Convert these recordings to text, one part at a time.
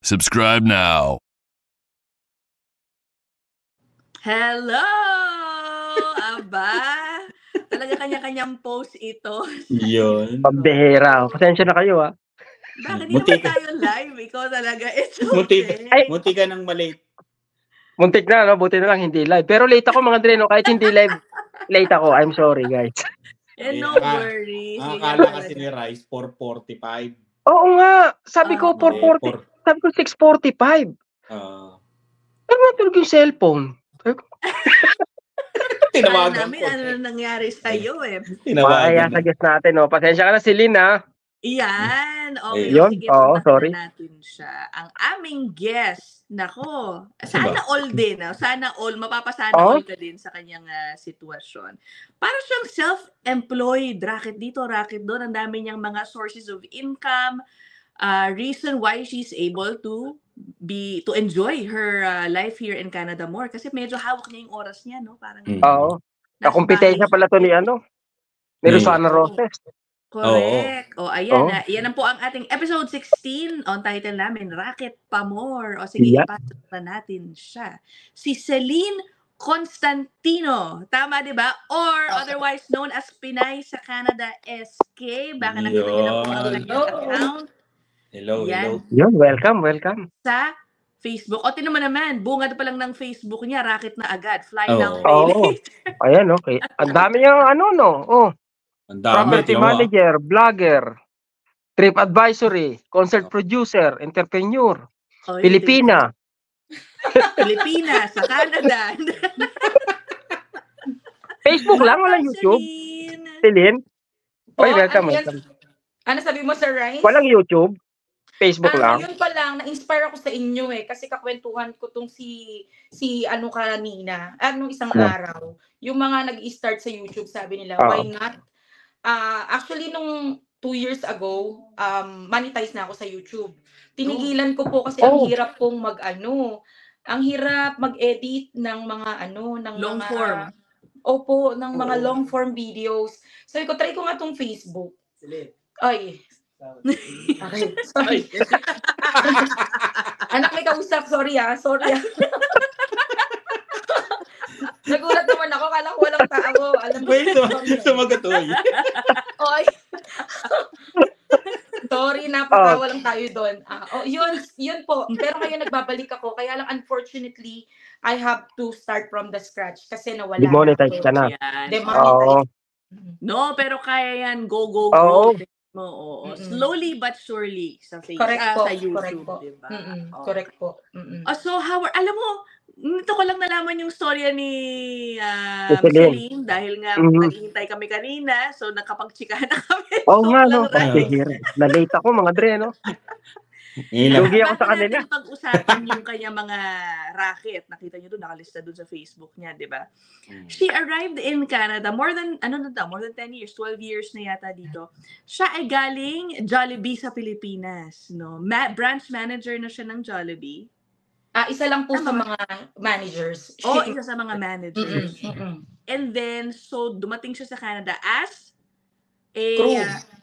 Subscribe now. Hello! Aba! Talaga kanya-kanyang post ito. Yun. Pambihira. Pasensya na kayo, ha? Bakit hindi naman tayo live? Ikaw talaga. It's okay. Munti ka nang malate. Muntik na, no? Buti na lang hindi live. Pero late ako, mga Dre, no? Kahit hindi live, late ako. I'm sorry, guys. No worries. Akala kasi ni Rice 4:45. Oo nga. Sabi ko 4:40. Sabi ko 6:45. Pero natulog yung cellphone. Tinawagan namin ano na nangyari sa'yo eh. Kaya suggest natin, no? Pasensya ka na, Celine, ha? Iyan. Okay, yun? sige, sorry. natin siya. Ang aming guest, nako, sana all din. Sana all, mapapasana all ka din sa kanyang sitwasyon. Para siyang self-employed, racket dito, racket doon. Ang dami niyang mga sources of income, reason why she's able to enjoy her life here in Canada more. Kasi medyo hawak niya yung oras niya, no? Parang Oo. Kakumpetensya pala to ni Rosana Roses. Correct. Ayan. Yan po ang ating episode 16 on title namin, Racket Pa More. O sige, ipasok na natin siya. Si Celine Constantino. Tama, di ba? Or otherwise known as Pinay sa Canada SK. Baka nakita niyo na po ang kanyang account. Hello. Yun, welcome. Sa Facebook. O, tinan mo naman, bungad pa lang ng Facebook niya, racket na agad. Fly now, pay later. Ayan, okay. Ang dami niyang Ang dami. Property manager, vlogger, trip advisory, concert producer, entrepreneur, Pilipina. Pilipina, sa Canada. Facebook lang, walang YouTube. Celine? Welcome. Ano sabi mo, Sir Rice? Walang YouTube. Facebook lang. Yun pa lang, na-inspire ako sa inyo kasi kakwentuhan ko tong si kanina, isang araw. Yung mga nag-i-start sa YouTube, sabi nila, why not? Actually, nung 2 years ago, monetize na ako sa YouTube. Tinigilan ko po kasi ang hirap pong ang hirap mag-edit ng mga long form. Opo, ng mga long form videos. Sabi ko, try ko nga tong Facebook. Ay. Okay, sorry. Anak, may kausap. Sorry. Nagulat naman ako. Kala ko walang tao. Alam mo. Wait, sumagatoy. Oy. Sorry, napakawa lang tayo doon. Yun po. Pero ngayon nagbabalik ako. Kaya lang, unfortunately, I have to start from the scratch kasi nawala. Demonetize ka na. Demonetize. No, pero kaya yan. Go. Slowly but surely sa Facebook, sa YouTube, diba? Correct po. So, Howard, alam mo, nito ko lang nalaman yung storya ni Celine dahil nga naghihintay kami kanina, so nakapagtsikahan na kami. Na-late ako, mga Dre, no? Lugi ako sa kanila. Bakit pag-usapan yung kanya mga racket? Nakita nyo doon, nakalista doon sa Facebook niya, di ba? She arrived in Canada more than 10 years, 12 years na yata dito. Siya ay galing Jollibee sa Pilipinas, no? Branch manager na siya ng Jollibee. Isa lang po sa mga managers. Isa sa mga managers. And then, so dumating siya sa Canada as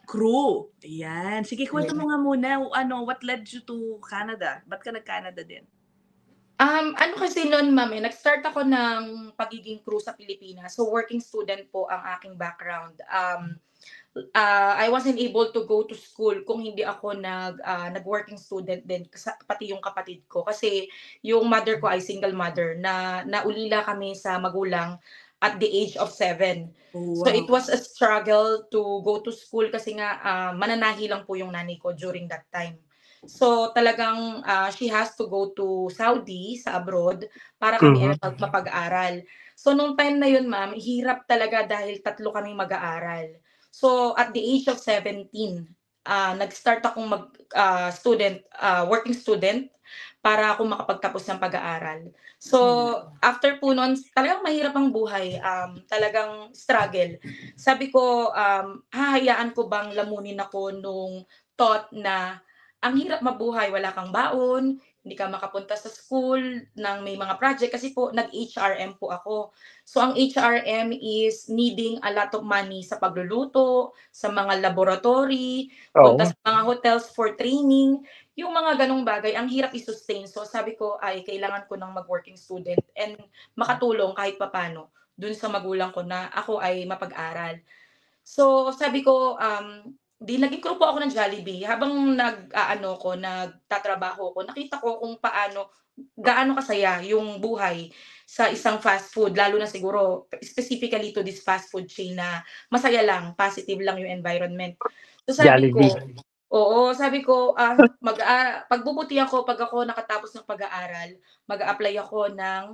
crew. Ayan. Sige, kwento mo nga muna, what led you to Canada? Ba't ka nag-Canada din? Kasi noon, ma'am, nag-start ako ng pagiging crew sa Pilipinas. So, working student po ang aking background. I wasn't able to go to school kung hindi ako nag-working student din, pati yung kapatid ko. Kasi yung mother ko ay single mother na naulila kami sa magulang at the age of 7. Oh, wow. So it was a struggle to go to school kasi nga mananahi lang po yung nanay ko during that time. So talagang she has to go to Saudi, sa abroad, para kami mapag-aral. So nung time na yun, ma'am, hirap talaga dahil 3 kaming mag-aaral. So at the age of 17, nag-start akong working student para ako makapagtapos ng pag-aaral. So, after po nun, talagang mahirap ang buhay. Talagang struggle. Sabi ko, hahayaan ko bang lamunin ako nung thought na ang hirap mabuhay, wala kang baon, hindi ka makapunta sa school ng may mga project kasi po nag-HRM po ako. So ang HRM is needing a lot of money sa pagluluto, sa mga laboratory, punta sa mga hotels for training. yung mga ganong bagay, ang hirap i-sustain. So sabi ko ay kailangan ko ng mag-working student and makatulong kahit papano dun sa magulang ko na ako ay mapag-aral. So sabi ko, di naging crew po ako ng Jollibee. Habang nagtatrabaho ko, nakita ko kung gaano kasaya yung buhay sa isang fast food, lalo na siguro specifically to this fast food chain na masaya lang, positive lang yung environment. So sabi ko, sabi ko, pagbubuti ako pag ako nakatapos ng pag-aaral, mag-a-apply ako ng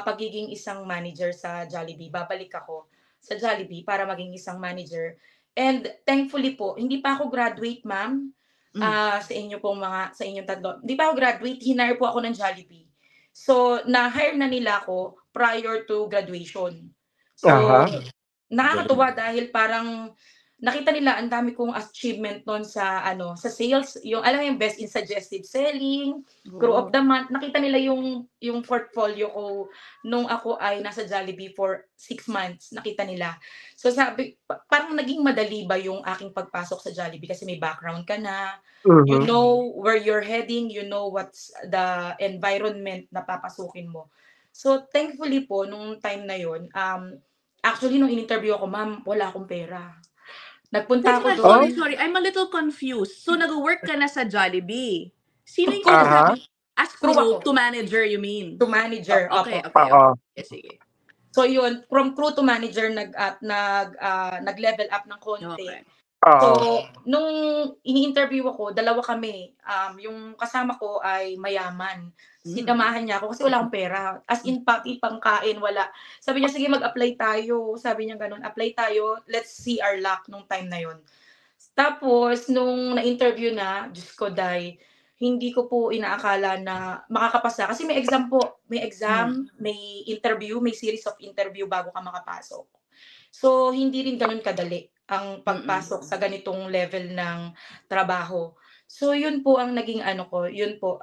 pagiging isang manager sa Jollibee. Babalik ako sa Jollibee para maging isang manager. And thankfully po, hindi pa ako graduate, ma'am. Sa inyong tatlo. Hindi pa ako graduate, hinire po ako ng Jollibee. So, na-hire na nila ako prior to graduation. So, nakakatuwa dahil parang nakita nila ang dami kong achievement noon sa sales, yung alam mo yung best in suggestive selling, crew of the month. Nakita nila yung portfolio ko nung ako ay nasa Jollibee for 6 months. Nakita nila. So sabi, parang naging madali ba yung aking pagpasok sa Jollibee kasi may background ka na. You know where you're heading, you know what's the environment na papasukin mo. So thankfully po nung time na yon, actually nung in-interview ako, ma'am, wala akong pera. Nagpunta ako doon. Sorry. I'm a little confused. So, nag-work ka na sa Jollibee. Sino yung kinasabi? As crew to manager, you mean? To manager, okay. Sige. So, yun. From crew to manager, nag-level up ng konti. Okay. So, nung ini-interview ako, dalawa kami. Yung kasama ko ay mayaman. Sinamahan niya ako kasi wala akong pera. As in, pati pangkain, wala. Sabi niya, sige, mag-apply tayo. Sabi niya ganun, apply tayo. Let's see our luck nung time na yon. Tapos, nung na-interview na, Diyos ko, hindi ko po inaakala na makakapasa. Kasi may exam po. May exam, may interview, may series of interview bago ka makapasok. So, hindi rin ganun kadali ang pagpasok sa ganitong level ng trabaho. So, yun po ang naging yun po.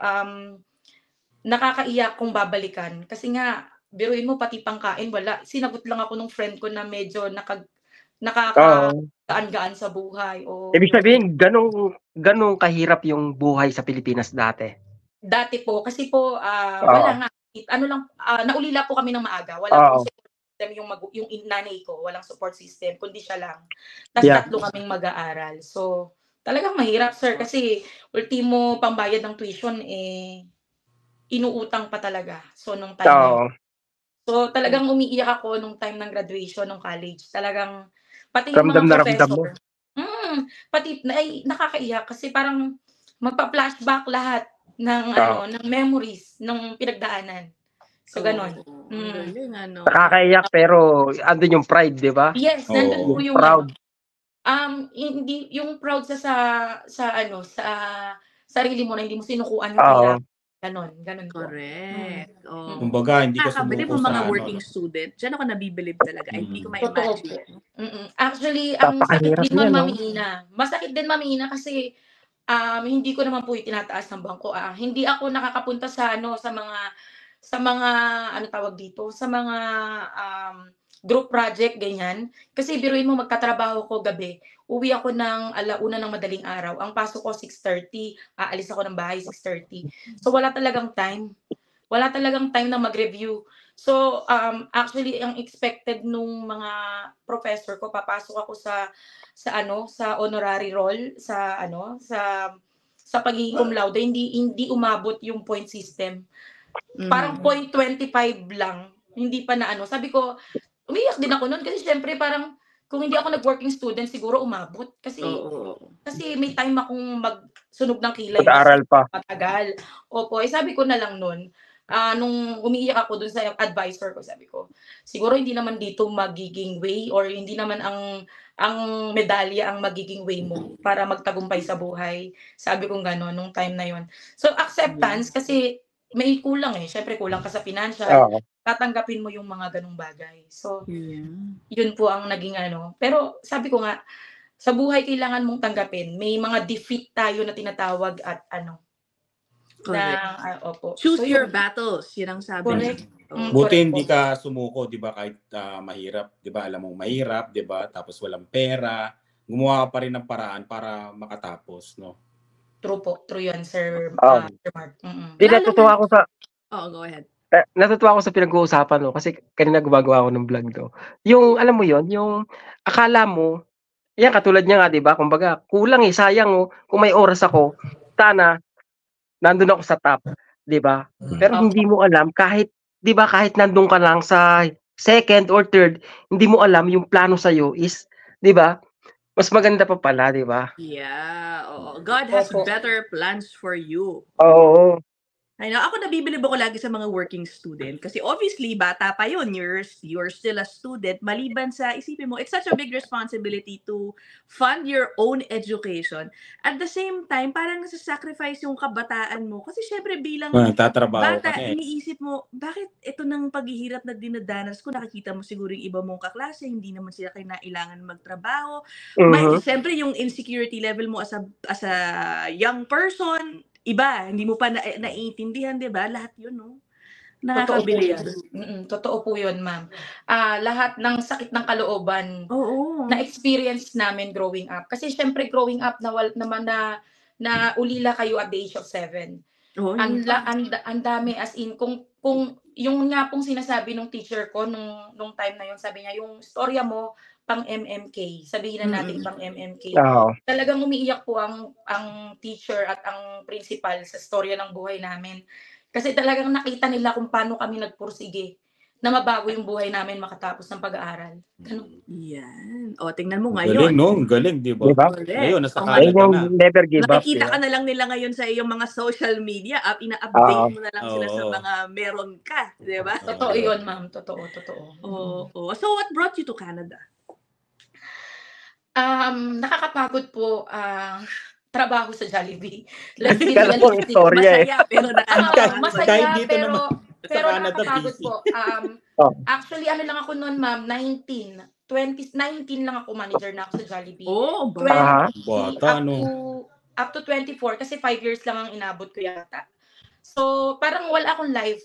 Nakakaiyak kung babalikan. Kasi nga, biruin mo, pati pangkain, wala. Sinagot lang ako nung friend ko na medyo nakakagaan-gaan sa buhay. Ibig sabihin, ganong kahirap yung buhay sa Pilipinas dati? Dati po. Kasi po, wala nga. Naulila po kami ng maaga. Wala po support system yung nanay ko. Walang support system, kundi siya lang. Tapos tatlo kaming mag-aaral. So, talagang mahirap, sir. Kasi, ultimo, pambayad ng tuition, inuutang pa talaga. So, nung time na yun. So, talagang umiiyak ako nung time ng graduation ng college. Talagang, pati yung mga professor. Pati, nakakaiyak kasi parang magpa-flashback lahat ng, ng memories, ng pinagdaanan. So, ganon. Nakakaiyak pero andun yung pride, di ba? Yes, nandun po yung proud. Hindi, yung proud sa sarili mo na hindi mo sinukuan yung kailangan. Ganon correct. Kumbaga, hindi ka sumuko sa mga working student. Diyan ako nabibilib talaga. Hindi ko ma-imagine. Actually, ang sakit din man, Mami Ina. Masakit din, Mami Ina, kasi hindi ko naman po itinataas ng bangko. Hindi ako nakakapunta sa mga tawag dito, sa mga group project, ganyan. Kasi biruin mo, magtatrabaho ko gabi. Uwi ako ng 1:00 ng madaling araw. Ang pasok ko 6:30, aalis ako ng bahay 6:30. So wala talagang time. Wala talagang time na mag-review. So actually ang expected nung mga professor ko, papasok ako sa honorary role, sa pagiging cum laude, hindi umabot yung point system. Parang 0.25 lang. Hindi pa na Sabi ko, umiyak din ako noon kasi syempre parang kung hindi ako nag-working student, siguro umabot. Kasi may time akong magsunog ng kilay. Mag-aaral pa. Matagal. Opo. Sabi ko na lang noon, nung umiiyak ako dun sa advisor ko, sabi ko, siguro hindi naman dito magiging way or hindi naman ang medalya ang magiging way mo para magtagumpay sa buhay. Sabi ko gano'n nung time na yon. So, acceptance kasi may kulang Syempre, kulang ka sa financial. Tatanggapin mo yung mga ganung bagay. So, yun po ang naging Pero sabi ko nga, sa buhay kailangan mong tanggapin. May mga defeat tayo na tinatawag at Choose your battles. Yun ang sabi. Correct. Buti hindi ka sumuko, di ba, kahit mahirap. Di ba, alam mo, mahirap, di ba, tapos walang pera. Gumawa ka pa rin ng paraan para makatapos, no? True po. True yun, Sir Sir Mark. Natutuwa ako sa go ahead. natutuwa ako sa pinag-uusapan, no, kasi kanina gumagawa ako ng vlog 'no. Yung alam mo yon, yung akala mo, yan katulad niya nga 'di ba, kumbaga kulang sayang kung may oras ako, sana nandun ako sa top, 'di ba? Pero hindi mo alam kahit 'di ba, kahit nandun ka lang sa second or third, hindi mo alam yung plano sa'yo is 'di ba, mas maganda pa pala, 'di ba? Yeah, oo. God has better plans for you. Oo. I know, ako nabibilib ako lagi sa mga working student kasi obviously bata pa yun, you're still a student, maliban sa isipin mo, it's such a big responsibility to fund your own education. At the same time, parang nasa-sacrifice yung kabataan mo kasi syempre bilang bata, iniisip mo, bakit ito ng paghihirap na dinadanas ko, nakikita mo siguro yung iba mong kaklase, hindi naman sila kailangan magtrabaho. Syempre yung insecurity level mo as a young person, iba, hindi mo pa naiintindihan, 'di ba? Lahat 'yun, no? Nakakabilib. Totoo po 'yun, ma'am. Lahat ng sakit ng kalooban na-experience namin growing up. Kasi syempre growing up na ulila kayo at the age of 7. Ang dami, as in kung yung nga pong sinasabi nung teacher ko nung time na 'yon, sabi niya yung storya mo pang MMK, sabihin na natin pang MMK. Talagang umiiyak po ang teacher at ang principal sa storya ng buhay namin. Kasi talagang nakita nila kung paano kami nagpursige na mabago yung buhay namin makatapos ng pag-aaral. Yan. O, tingnan mo ngayon. Galing, no? Galing, di ba? Diba? Ngayon, nasa Canada na. Never give up. Nakikita ka na lang nila ngayon sa iyong mga social media, ina-update mo na lang sila sa mga meron ka, di ba? Totoo yun, ma'am. Totoo. Oo. So, what brought you to Canada? Nakakapagod po trabaho sa Jollibee. Masaya, pero masaya, pero nakakapagod po. Actually, ano lang ako noon, ma'am, 19 lang ako, manager na ako sa Jollibee. Oh, bata, up to 24, kasi 5 years lang ang inabot ko yata. So, parang wala akong life.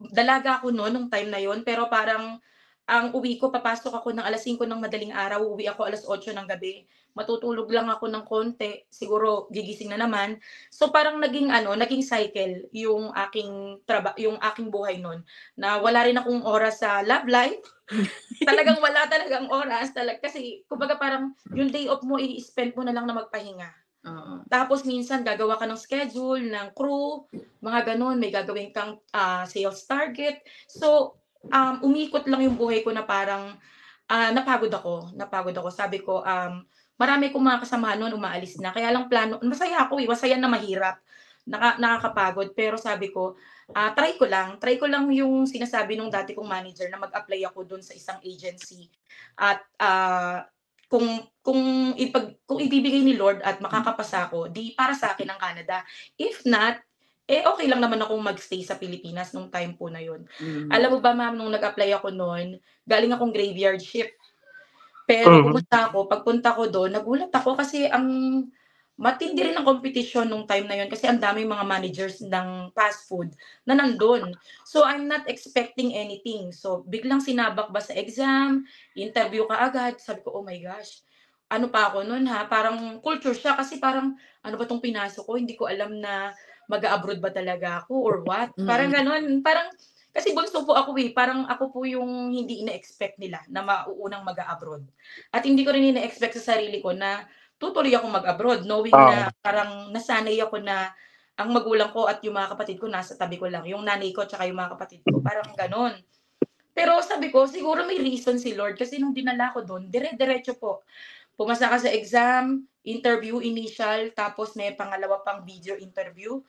Dalaga ako noon, nung time na yon, pero parang ang uwi ko, papasok ako ng alas 5 ng madaling araw, uwi ako alas 8 ng gabi. Matutulog lang ako ng konti, siguro gigising na naman. So parang naging cycle yung aking buhay noon, na wala rin akong oras sa love life. Talagang wala talagang oras kasi kumbaga parang yung day off mo i-spend mo na lang na magpahinga. Tapos minsan gagawa ka ng schedule, ng crew, mga ganun, may gagawin kang sales target. So umikot lang yung buhay ko na parang napagod ako. Sabi ko, marami kong mga kasamahan noon umaalis na. Kaya lang plano, masaya ako masaya na mahirap. Nakakapagod. Pero sabi ko, try ko lang yung sinasabi nung dati kong manager na mag-apply ako doon sa isang agency. At kung ibibigay ni Lord at makakapasa ako, di para sa akin ang Canada. If not, okay lang naman akong magstay sa Pilipinas nung time po na yun. Alam mo ba, ma'am, nung nag-apply ako noon, galing akong graveyard shift. Pero pagpunta ko doon, nagulat ako kasi ang matindi rin ang competition nung time na yun kasi ang daming mga managers ng fast food na nandun. So, I'm not expecting anything. So, biglang sinabak ba sa exam, interview ka agad. Sabi ko, oh my gosh, ano pa ako noon ha? Parang culture siya kasi parang, ano ba tong pinasok ko? Hindi ko alam na mag-a-abroad ba talaga ako or what? Parang gano'n. Parang, kasi bunso po ako parang ako po yung hindi ina-expect nila na mauunang mag-a-abroad. At hindi ko rin ina-expect sa sarili ko na tutuloy ako mag-abroad, knowing na parang nasanay ako na ang magulang ko at yung mga kapatid ko nasa tabi ko lang. Yung nanay ko at saka yung mga kapatid ko. Parang gano'n. Pero sabi ko, siguro may reason si Lord kasi nung dinala ko doon, dire-diretso po. Pumasa ka sa exam, interview initial, tapos may pangalawa pang video interview.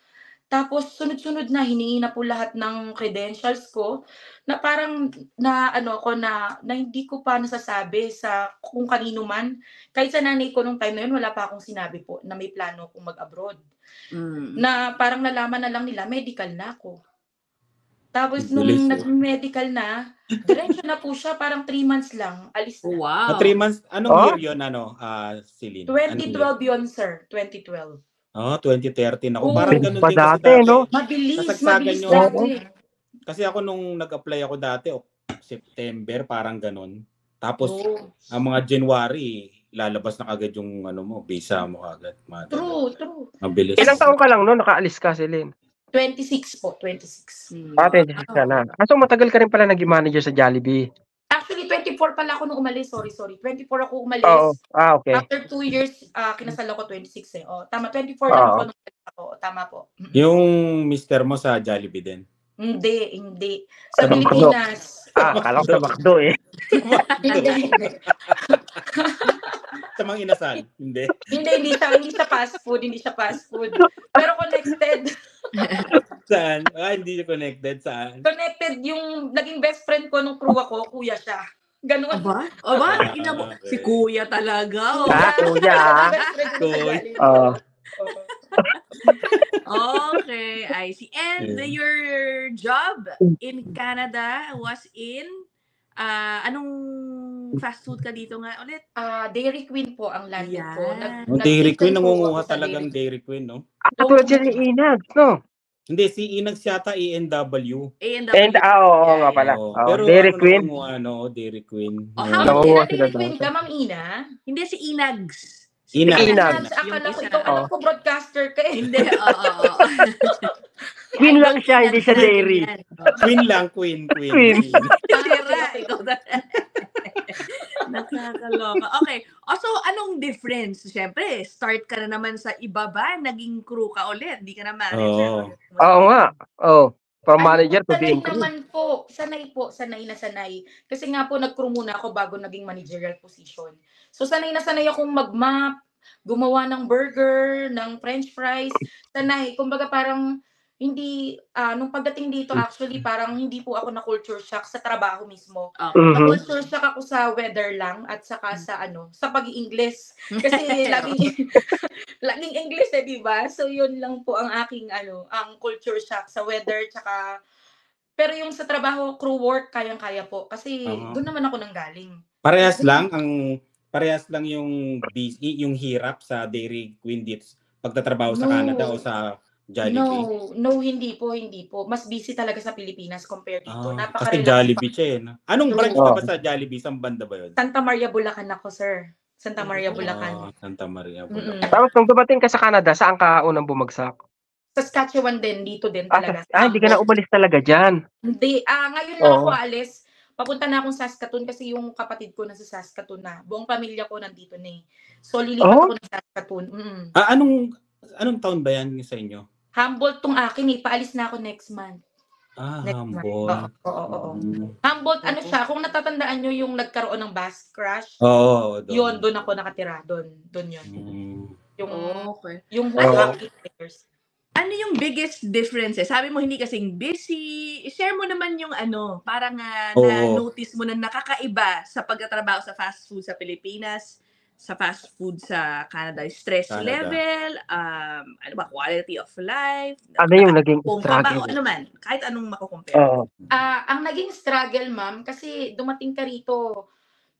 Tapos sunod-sunod na hiningi na po lahat ng credentials ko na parang na hindi ko pa nasasabi sa kung kanino man. Kahit sa nanay ko nung time na yun, wala pa akong sinabi po na may plano akong mag-abroad. Na parang nalaman na lang nila, medical na ako. Tapos nung nag-medical na, diretso na po siya, parang 3 months lang, alis na. Wow. 3 months, anong year yun, Celine? 2012 yun, sir. 2012. 2013 ako. Parang ganun din dati, kasi dati. no? Mabilis dati. Kasi ako nung nag-apply ako dati, September, parang ganun. Tapos, ang mga January, lalabas na kagad yung visa mo kagad. True. Mabilis. Ilang taon ka lang no nakaalis ka, Celine? 26 po, 26. 26 ka na. So matagal ka rin pala naging manager sa Jollibee. Actually, 24 pala ako nung umalis. Sorry. 24 ako umalis. Oo. Okay. After 2 years, kinasal ako 26 eh. Tama, 24 lang ako nung umalis ako. Tama po. Yung mister mo sa Jollibee din? Hindi. Sa Sa Pilipinas. Akala ko sa McDo eh. Hindi. Sa mga inasal? Hindi. Hindi siya fast food. Pero connected. Saan? Hindi siya connected. Saan? Connected yung naging best friend ko nung crew ako, kuya siya. Ganun. Aba, ina mo. Okay. Si kuya talaga. Kuya. Best friend ko sa Kuya. Jollibee. Oo. Okay, I see. And your job in Canada was in anong fast food ka dito nga ulit? Dairy Queen po ang landing ko. Yan. Dairy Queen, Nag-intern po nangunguha ako sa talagang Dairy Dairy Queen, no? Katulad siya ni Inag, no? Hindi, si Inags yata ENW. A&W. Oo nga pala. Oo. Oo, Pero Dairy Queen. Dairy Queen. Oh, Oo. how Nangunguha Dairy sila Queen doon. ka, Ma'am Ina? Hindi si Inags. Inag. Inag. Akala ko Yung ikaw, isa. alam ko broadcaster ka eh. Hindi, oo. Queen lang siya, hindi siya dairy. Queen lang, Queen. Queen. Sira, ikaw nakakaloka. Okay. So, anong difference? Siyempre, start ka na naman sa ibaba, naging crew ka ulit. Hindi ka na manager. Oo nga. Oh, from manager to being crew. naman po. Sanay na sanay. Kasi nga po, nag-crew muna ako bago naging managerial position. So, sanay na sanay akong mag-map, gumawa ng burger, ng french fries. Sanay. Kumbaga parang, hindi, nung pagdating dito actually, parang hindi po ako na-culture shock sa trabaho mismo. Na-culture shock ako sa weather lang at saka sa sa pag-i-English. Kasi laging English di ba? So yun lang po ang aking ang culture shock sa weather tsaka pero yung sa trabaho, crew work, kayang-kaya po. Kasi doon naman ako nanggaling. Parehas lang yung hirap sa Dairy Queen dito pagtatrabaho sa Canada o sa Jollibee. No, hindi po. Mas busy talaga sa Pilipinas compared dito. Kasi Jollibee siya eh. Anong branch ka ba sa Jollibee? Saan banda ba yun? Santa Maria, Bulacan ako, sir. Santa Maria, Bulacan. Santa Maria, Bulacan. Tapos nung dumating ka sa Canada, saan ka unang bumagsak? Saskatchewan din, dito din talaga. Hindi ka na umalis talaga dyan. Hindi. Ngayon lang ako alis. Papunta na akong Saskatoon kasi yung kapatid ko nasa Saskatoon na. Buong pamilya ko nandito na eh. So lilipat ako ng Saskatoon. Anong taon ba yan sa inyo? Humboldt tong akin eh. Paalis na ako next month. Humboldt. Oo. Humboldt, siya, kung natatandaan nyo yung nagkaroon ng bus crash, doon. doon ako nakatira. Doon yun. Yung years. Ano yung biggest difference? Sabi mo hindi kasing busy. I-share mo naman yung parang na-notice mo na nakakaiba sa pagtatrabaho sa fast food sa Pilipinas, sa fast food sa Canada. Stress level, quality of life. Ano yung naging struggle? Ano man, kahit anong makukompare. Ang naging struggle, ma'am, kasi dumating ka rito,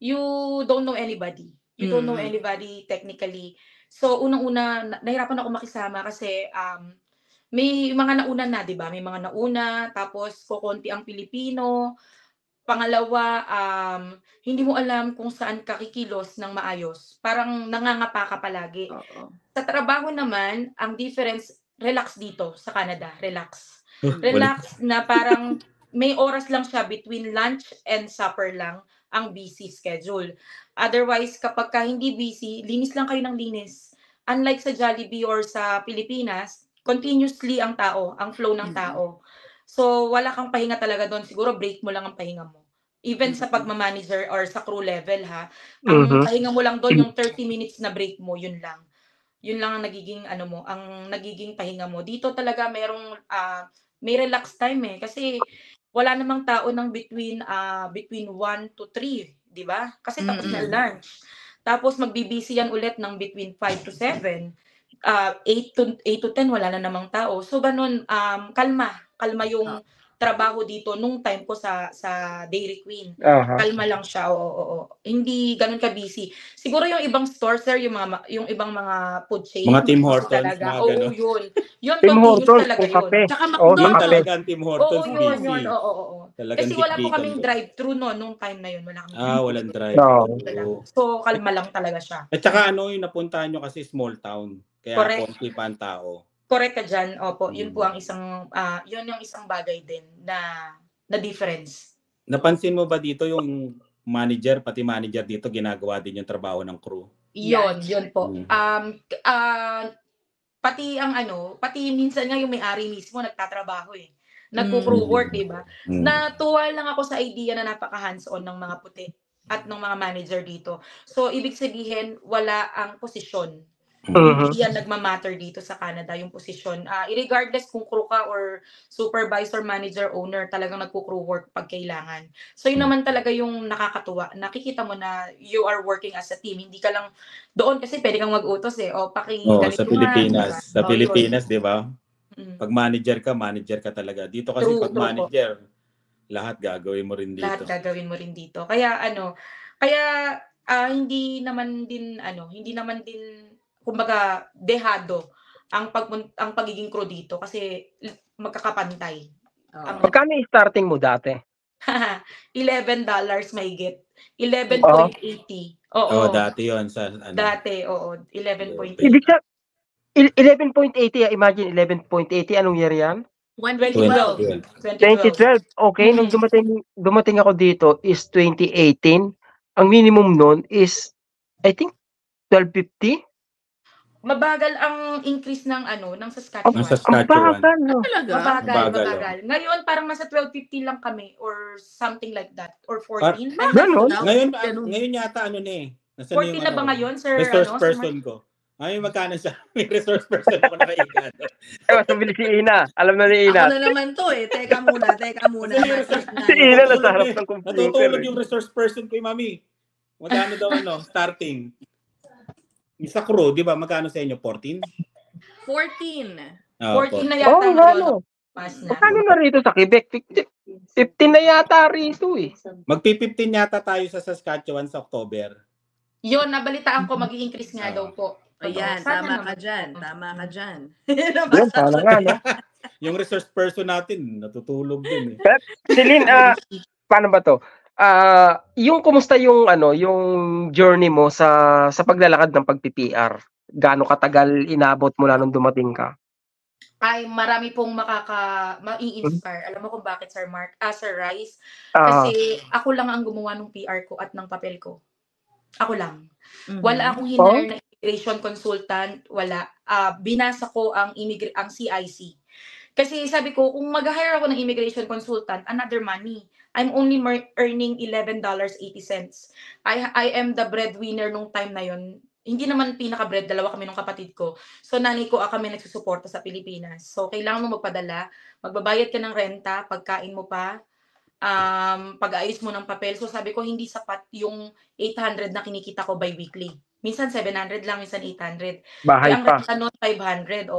you don't know anybody. You don't know anybody technically. So, unang-una, nahirapan ako makisama kasi may mga nauna na, di ba? May mga nauna, tapos kukunti ang Pilipino. Pangalawa, hindi mo alam kung saan ka kikilos ng maayos. Parang nangangapa ka palagi. Sa trabaho naman, ang difference, relax dito sa Canada. Relax na parang may oras lang siya between lunch and supper lang ang busy schedule. Otherwise, kapag ka hindi busy, linis lang kayo ng linis. Unlike sa Jollibee or sa Pilipinas, continuously ang tao, ang flow ng tao. So, wala kang pahinga talaga doon. Siguro break mo lang ang pahinga mo. Even sa pagmamanager or sa crew level ang pahinga mo lang doon yung 30 minutes na break mo, yun lang. Yun lang ang nagiging ang nagiging pahinga mo. Dito talaga may relax time kasi wala namang tao ng between 1 to 3, di ba? Kasi tapos na lunch. Tapos magbibisi yan ulit ng between 5 to 7. 8 to 10 wala na namang tao. So ganun, kalma yung trabaho dito nung time ko sa Dairy Queen. Aha. Kalma lang siya, oo. Hindi ganun ka-busy. Siguro yung ibang stores, sir, yung ibang mga food chain. Mga Tim busy Hortons, talaga. mga Oo, ganon. Yun Tim continuous Hortons talaga kung yun. kape. Tsaka Oo, McDonald's. Yun sa kape. talaga ang Tim Oo, Hortons, yun. busy. Oo. Talagang Kasi wala po dikdikan kaming doon. drive-thru no, nung time na yun. Wala kaming Walang Oo. drive-thru. So, kalma lang talaga siya. At saka yung napuntahan nyo kasi small town. Kaya Correct. konti pa ang tao. Correct ka dyan. Opo, yun po ang yun yung isang bagay din na difference. Napansin mo ba dito yung pati manager dito, ginagawa din yung trabaho ng crew? Yun po. Pati minsan nga yung may-ari mismo nagtatrabaho eh. Nagko-crew work, di ba? Natuwa lang ako sa idea na napaka hands-on ng mga puti at ng mga manager dito. So, ibig sabihin, wala ang posisyon. Hindi yan nagmamatter dito sa Canada, yung posisyon. Regardless kung crew ka or supervisor, manager, owner, talagang nagko-crew work pag kailangan. So, yun naman talaga yung nakakatuwa. Nakikita mo na you are working as a team. Hindi ka lang doon kasi pwede kang mag-utos eh. O, ganito sa Pilipinas. nga. Sa Pilipinas, Yun. di ba? Pag manager ka talaga. Dito kasi True, pag true po. manager, lahat gagawin mo rin dito. Lahat gagawin mo rin dito. Kaya hindi naman din kumbaga dehado ang pagiging crew dito kasi magkakapantay. Magkano yung starting mo dati? $11 mahigit. 11.80. Oo. Dati yon sa Dati, oo. 11.80. Ibig sabihin, 11.80, imagine 11.80, anong year yan? 2012. 2012. Okay, nung dumating ako dito is 2018. Ang minimum nun is, I think, 12.50. Mabagal ang increase ng Saskatchewan. Ang Saskatchewan. Mabagal. Ngayon parang nasa 12.50 lang kami or something like that or 14. Ngayon yata nasa 14 na ba ngayon, sir? Resource person ko. Magkano siya? May resource person ako nakaikan. Sabili si Ina. Alam na ni Ina. Ako na naman to eh. Teka muna. Si Ina nasa harap ng computer. Natutulog yung resource person ko, mami. Magkano daw starting? Sa crew, di ba? Magkano sa inyo? 14? 14 na yata ngayon. Magkano na rito sa Quebec? 15 na yata rito eh. Magpi-15 yata tayo sa Saskatchewan sa October. Yun, nabalitaan ko mag-i-increase nga daw po. Ayan, tama ka dyan. Yun, sana nga, no? Yung resource person natin, natutulog din eh. Celine, paano ba to? Yung kumusta yung yung journey mo sa paglalakad ng pag-PR? Gaano katagal inabot mula nung dumating ka? Ay, marami pong mai-inspire. Alam mo kung bakit, Sir Mark? Sir Rice? Kasi ako lang ang gumawa ng PR ko at ng papel ko. Ako lang. Wala akong hinire na immigration consultant, wala. Binasa ko ang CIC. Kasi sabi ko, kung mag-hire ako ng immigration consultant, another money. I'm only earning $11.80. I am the breadwinner nung time na yon. Hindi naman pinaka-bread, dalawa kami ng kapatid ko. So, nanay ko kami nagsusuporta sa Pilipinas. So, kailangan mo magpadala. Magbabayad ka ng renta, pagkain mo pa, pag-aayos mo ng papel. So, sabi ko, hindi sapat yung 800 na kinikita ko bi-weekly. Minsan 700 lang, minsan 800. Bahay ang pa. renta nun, 500.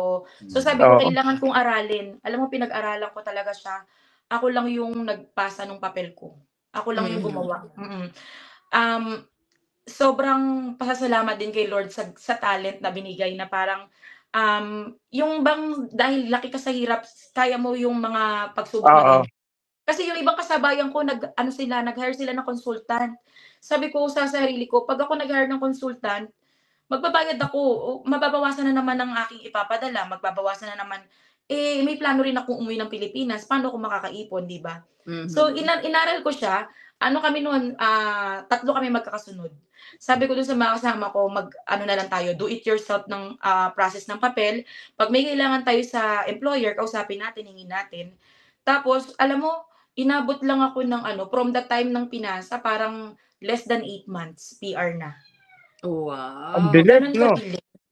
So, sabi ko, kailangan kong aralin. Alam mo, pinag-aralan ko talaga siya. Ako lang yung nagpasa ng papel ko. Ako lang yung gumawa. Sobrang pasasalamat din kay Lord sa talent na binigay na parang yung bang dahil laki ka sa hirap, kaya mo yung mga pagsubok na kasi yung ibang kasabayan ko nag-hire sila ng consultant. Sabi ko sa sarili ko, pag ako nag-hire ng consultant, magbabayad ako, mababawasan na naman ang aking ipapadala, magbabawasan na naman may plano rin akong umuwi ng Pilipinas, paano ako makakaipon, di ba? So inaral ko siya. Kami noon, 3 kami magkakasunod. Sabi ko dun sa mga kasama ko, na lang tayo, do it yourself ng process ng papel. Pag may kailangan tayo sa employer, kausapin natin, hingin natin. Tapos, alam mo, inabot lang ako ng from the time ng pinasa, parang less than 8 months, PR na. Wow. Ang bilis, no?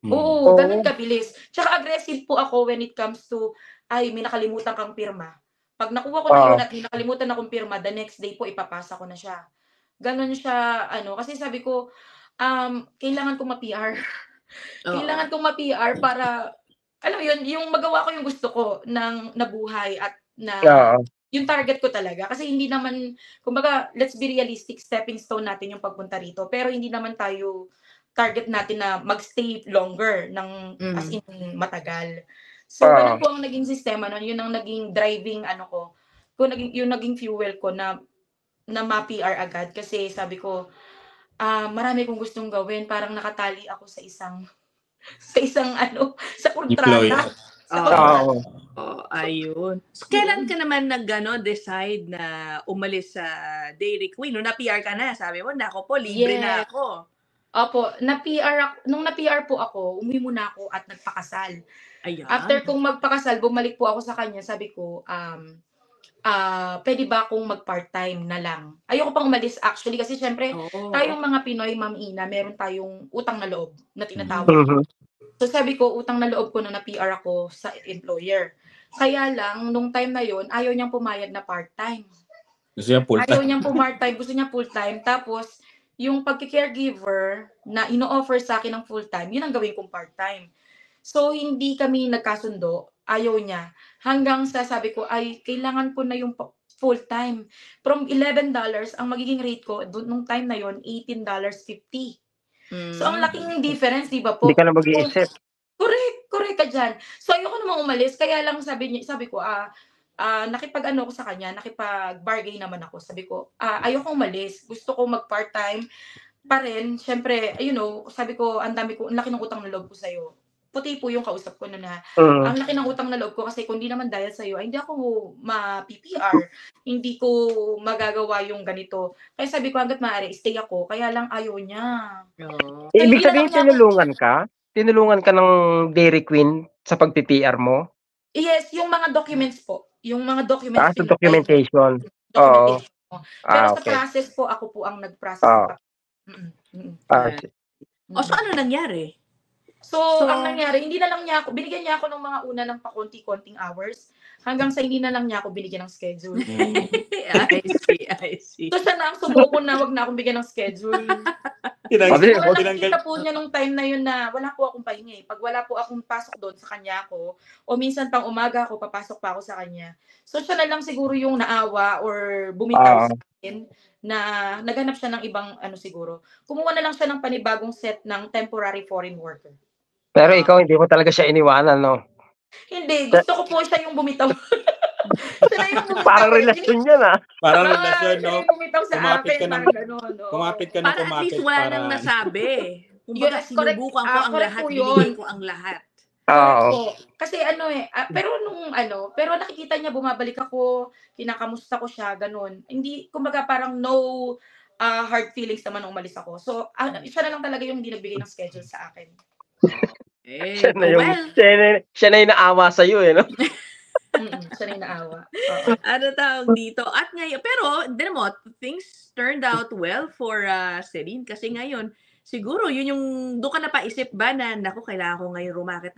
Oo, ganun kabilis. Tsaka aggressive po ako when it comes to, may nakalimutan kang pirma. Pag nakuha ko na yun at nakalimutan na kong pirma, the next day po ipapasa ko na siya. Ganun siya, kasi sabi ko, kailangan kong ma-PR. Kailangan kong ma-PR para, alam mo yun, yung magawa ko yung gusto ko ng nabuhay at na yung target ko talaga. Kasi hindi naman, kumbaga, let's be realistic, stepping stone natin yung pagpunta rito. Pero hindi naman tayo target natin na magstay longer ng as in matagal. So, ganun po ang naging sistema nun. Yun ang naging driving ko. Yung naging fuel ko na ma-PR agad. Kasi sabi ko, marami kong gustong gawin. Parang nakatali ako sa isang sa kontrata. Ayun. So, kailan ka naman decide na umalis sa Dairy Queen? Nung na-PR ka na, sabi mo, nako po, libre na ako. Opo, nung na-PR po ako, umuwi muna ako at nagpakasal. Ayan. After kong magpakasal, bumalik po ako sa kanya, sabi ko, pwede ba akong mag-part-time na lang? Ayoko pang umalis actually kasi syempre, tayong mga Pinoy, Ma'am Ina, meron tayong utang na loob na tinatawag. So sabi ko, utang na loob ko na PR ako sa employer. Kaya lang, nung time na yon ayaw niyang pumayag na part-time. Gusto niya full-time. Ayaw niyang part-time, gusto niya full-time. Tapos, yung pagki-caregiver na ino-offer sa akin ng full-time, yun ang gawin kong part-time. So, hindi kami nagkasundo. Ayaw niya. Hanggang sa sabi ko, ay, kailangan ko na yung full-time. From $11, ang magiging rate ko, nung time na yon $18.50. So, ang laking difference, di ba po? Hindi ka na mag-iisip. Correct ka dyan. So, ayoko namang umalis. Kaya lang sabi ko, nakipag-ano ko sa kanya, nakipag-bargain naman ako. Sabi ko, ayoko umalis. Gusto ko mag-part-time pa rin. Siyempre, sabi ko, ang laki ng utang na loob ko sa'yo. Puti po yung kausap ko na ang laki ng utang na loob ko kasi kung di naman dahil sa'yo, ay hindi ako ma-PPR. Hindi ko magagawa yung ganito. Kaya sabi ko, hanggat maaari, stay ako. Kaya lang ayaw niya. Ibig sabihin, tinulungan ka ng Dairy Queen sa pag-PPR mo? Yes, yung mga documents po. Yung mga documents. Sa documentation. Pero sa process po, ako po ang nag-process. So ano nangyari? So, ang nangyari, binigyan niya ako ng mga una ng pakonti-konting hours, hanggang sa hindi na lang niya ako binigyan ng schedule. I see. So, siya na ang sumuko na wag na akong bigyan ng schedule. Nakikita po niya nung time na yun na wala po akong pahinga. Pag wala po akong pasok doon sa kanya ako, o minsan pang umaga ako, papasok pa ako sa kanya. So, siya na lang siguro yung naawa or bumitaw sa akin na naghanap siya ng ibang siguro. Kumuha na lang siya ng panibagong set ng temporary foreign worker. Pero ikaw, hindi mo talaga siya iniwanan, no? Hindi. Gusto ko po siya yung bumitaw. Siya na yung bumitaw. Parang relasyon yan, Parang relasyon, no? Siya yung bumitaw sa akin. Parang gano'n, no? Kumapit ka ng kumapit. Para at least wala nang nasabi. Kumbaga, sinubukan ko ang lahat, binigay ko ang lahat. Oo. Kasi pero nakikita niya, bumabalik ako, kinakamusta ko siya, gano'n. Hindi, kumbaga parang no hard feelings naman nung umalis ako. So, siya na lang talaga yung hindi nagbigay ng schedule sa akin. Siya na yung naawa sa'yo, no? Siya na yung naawa. Ano tawag dito? At ngayon, pero, things turned out well for Celine. Kasi ngayon, siguro, yun yung, doon ka napaisip ba na, naku, kailangan ko ngayon rumakit.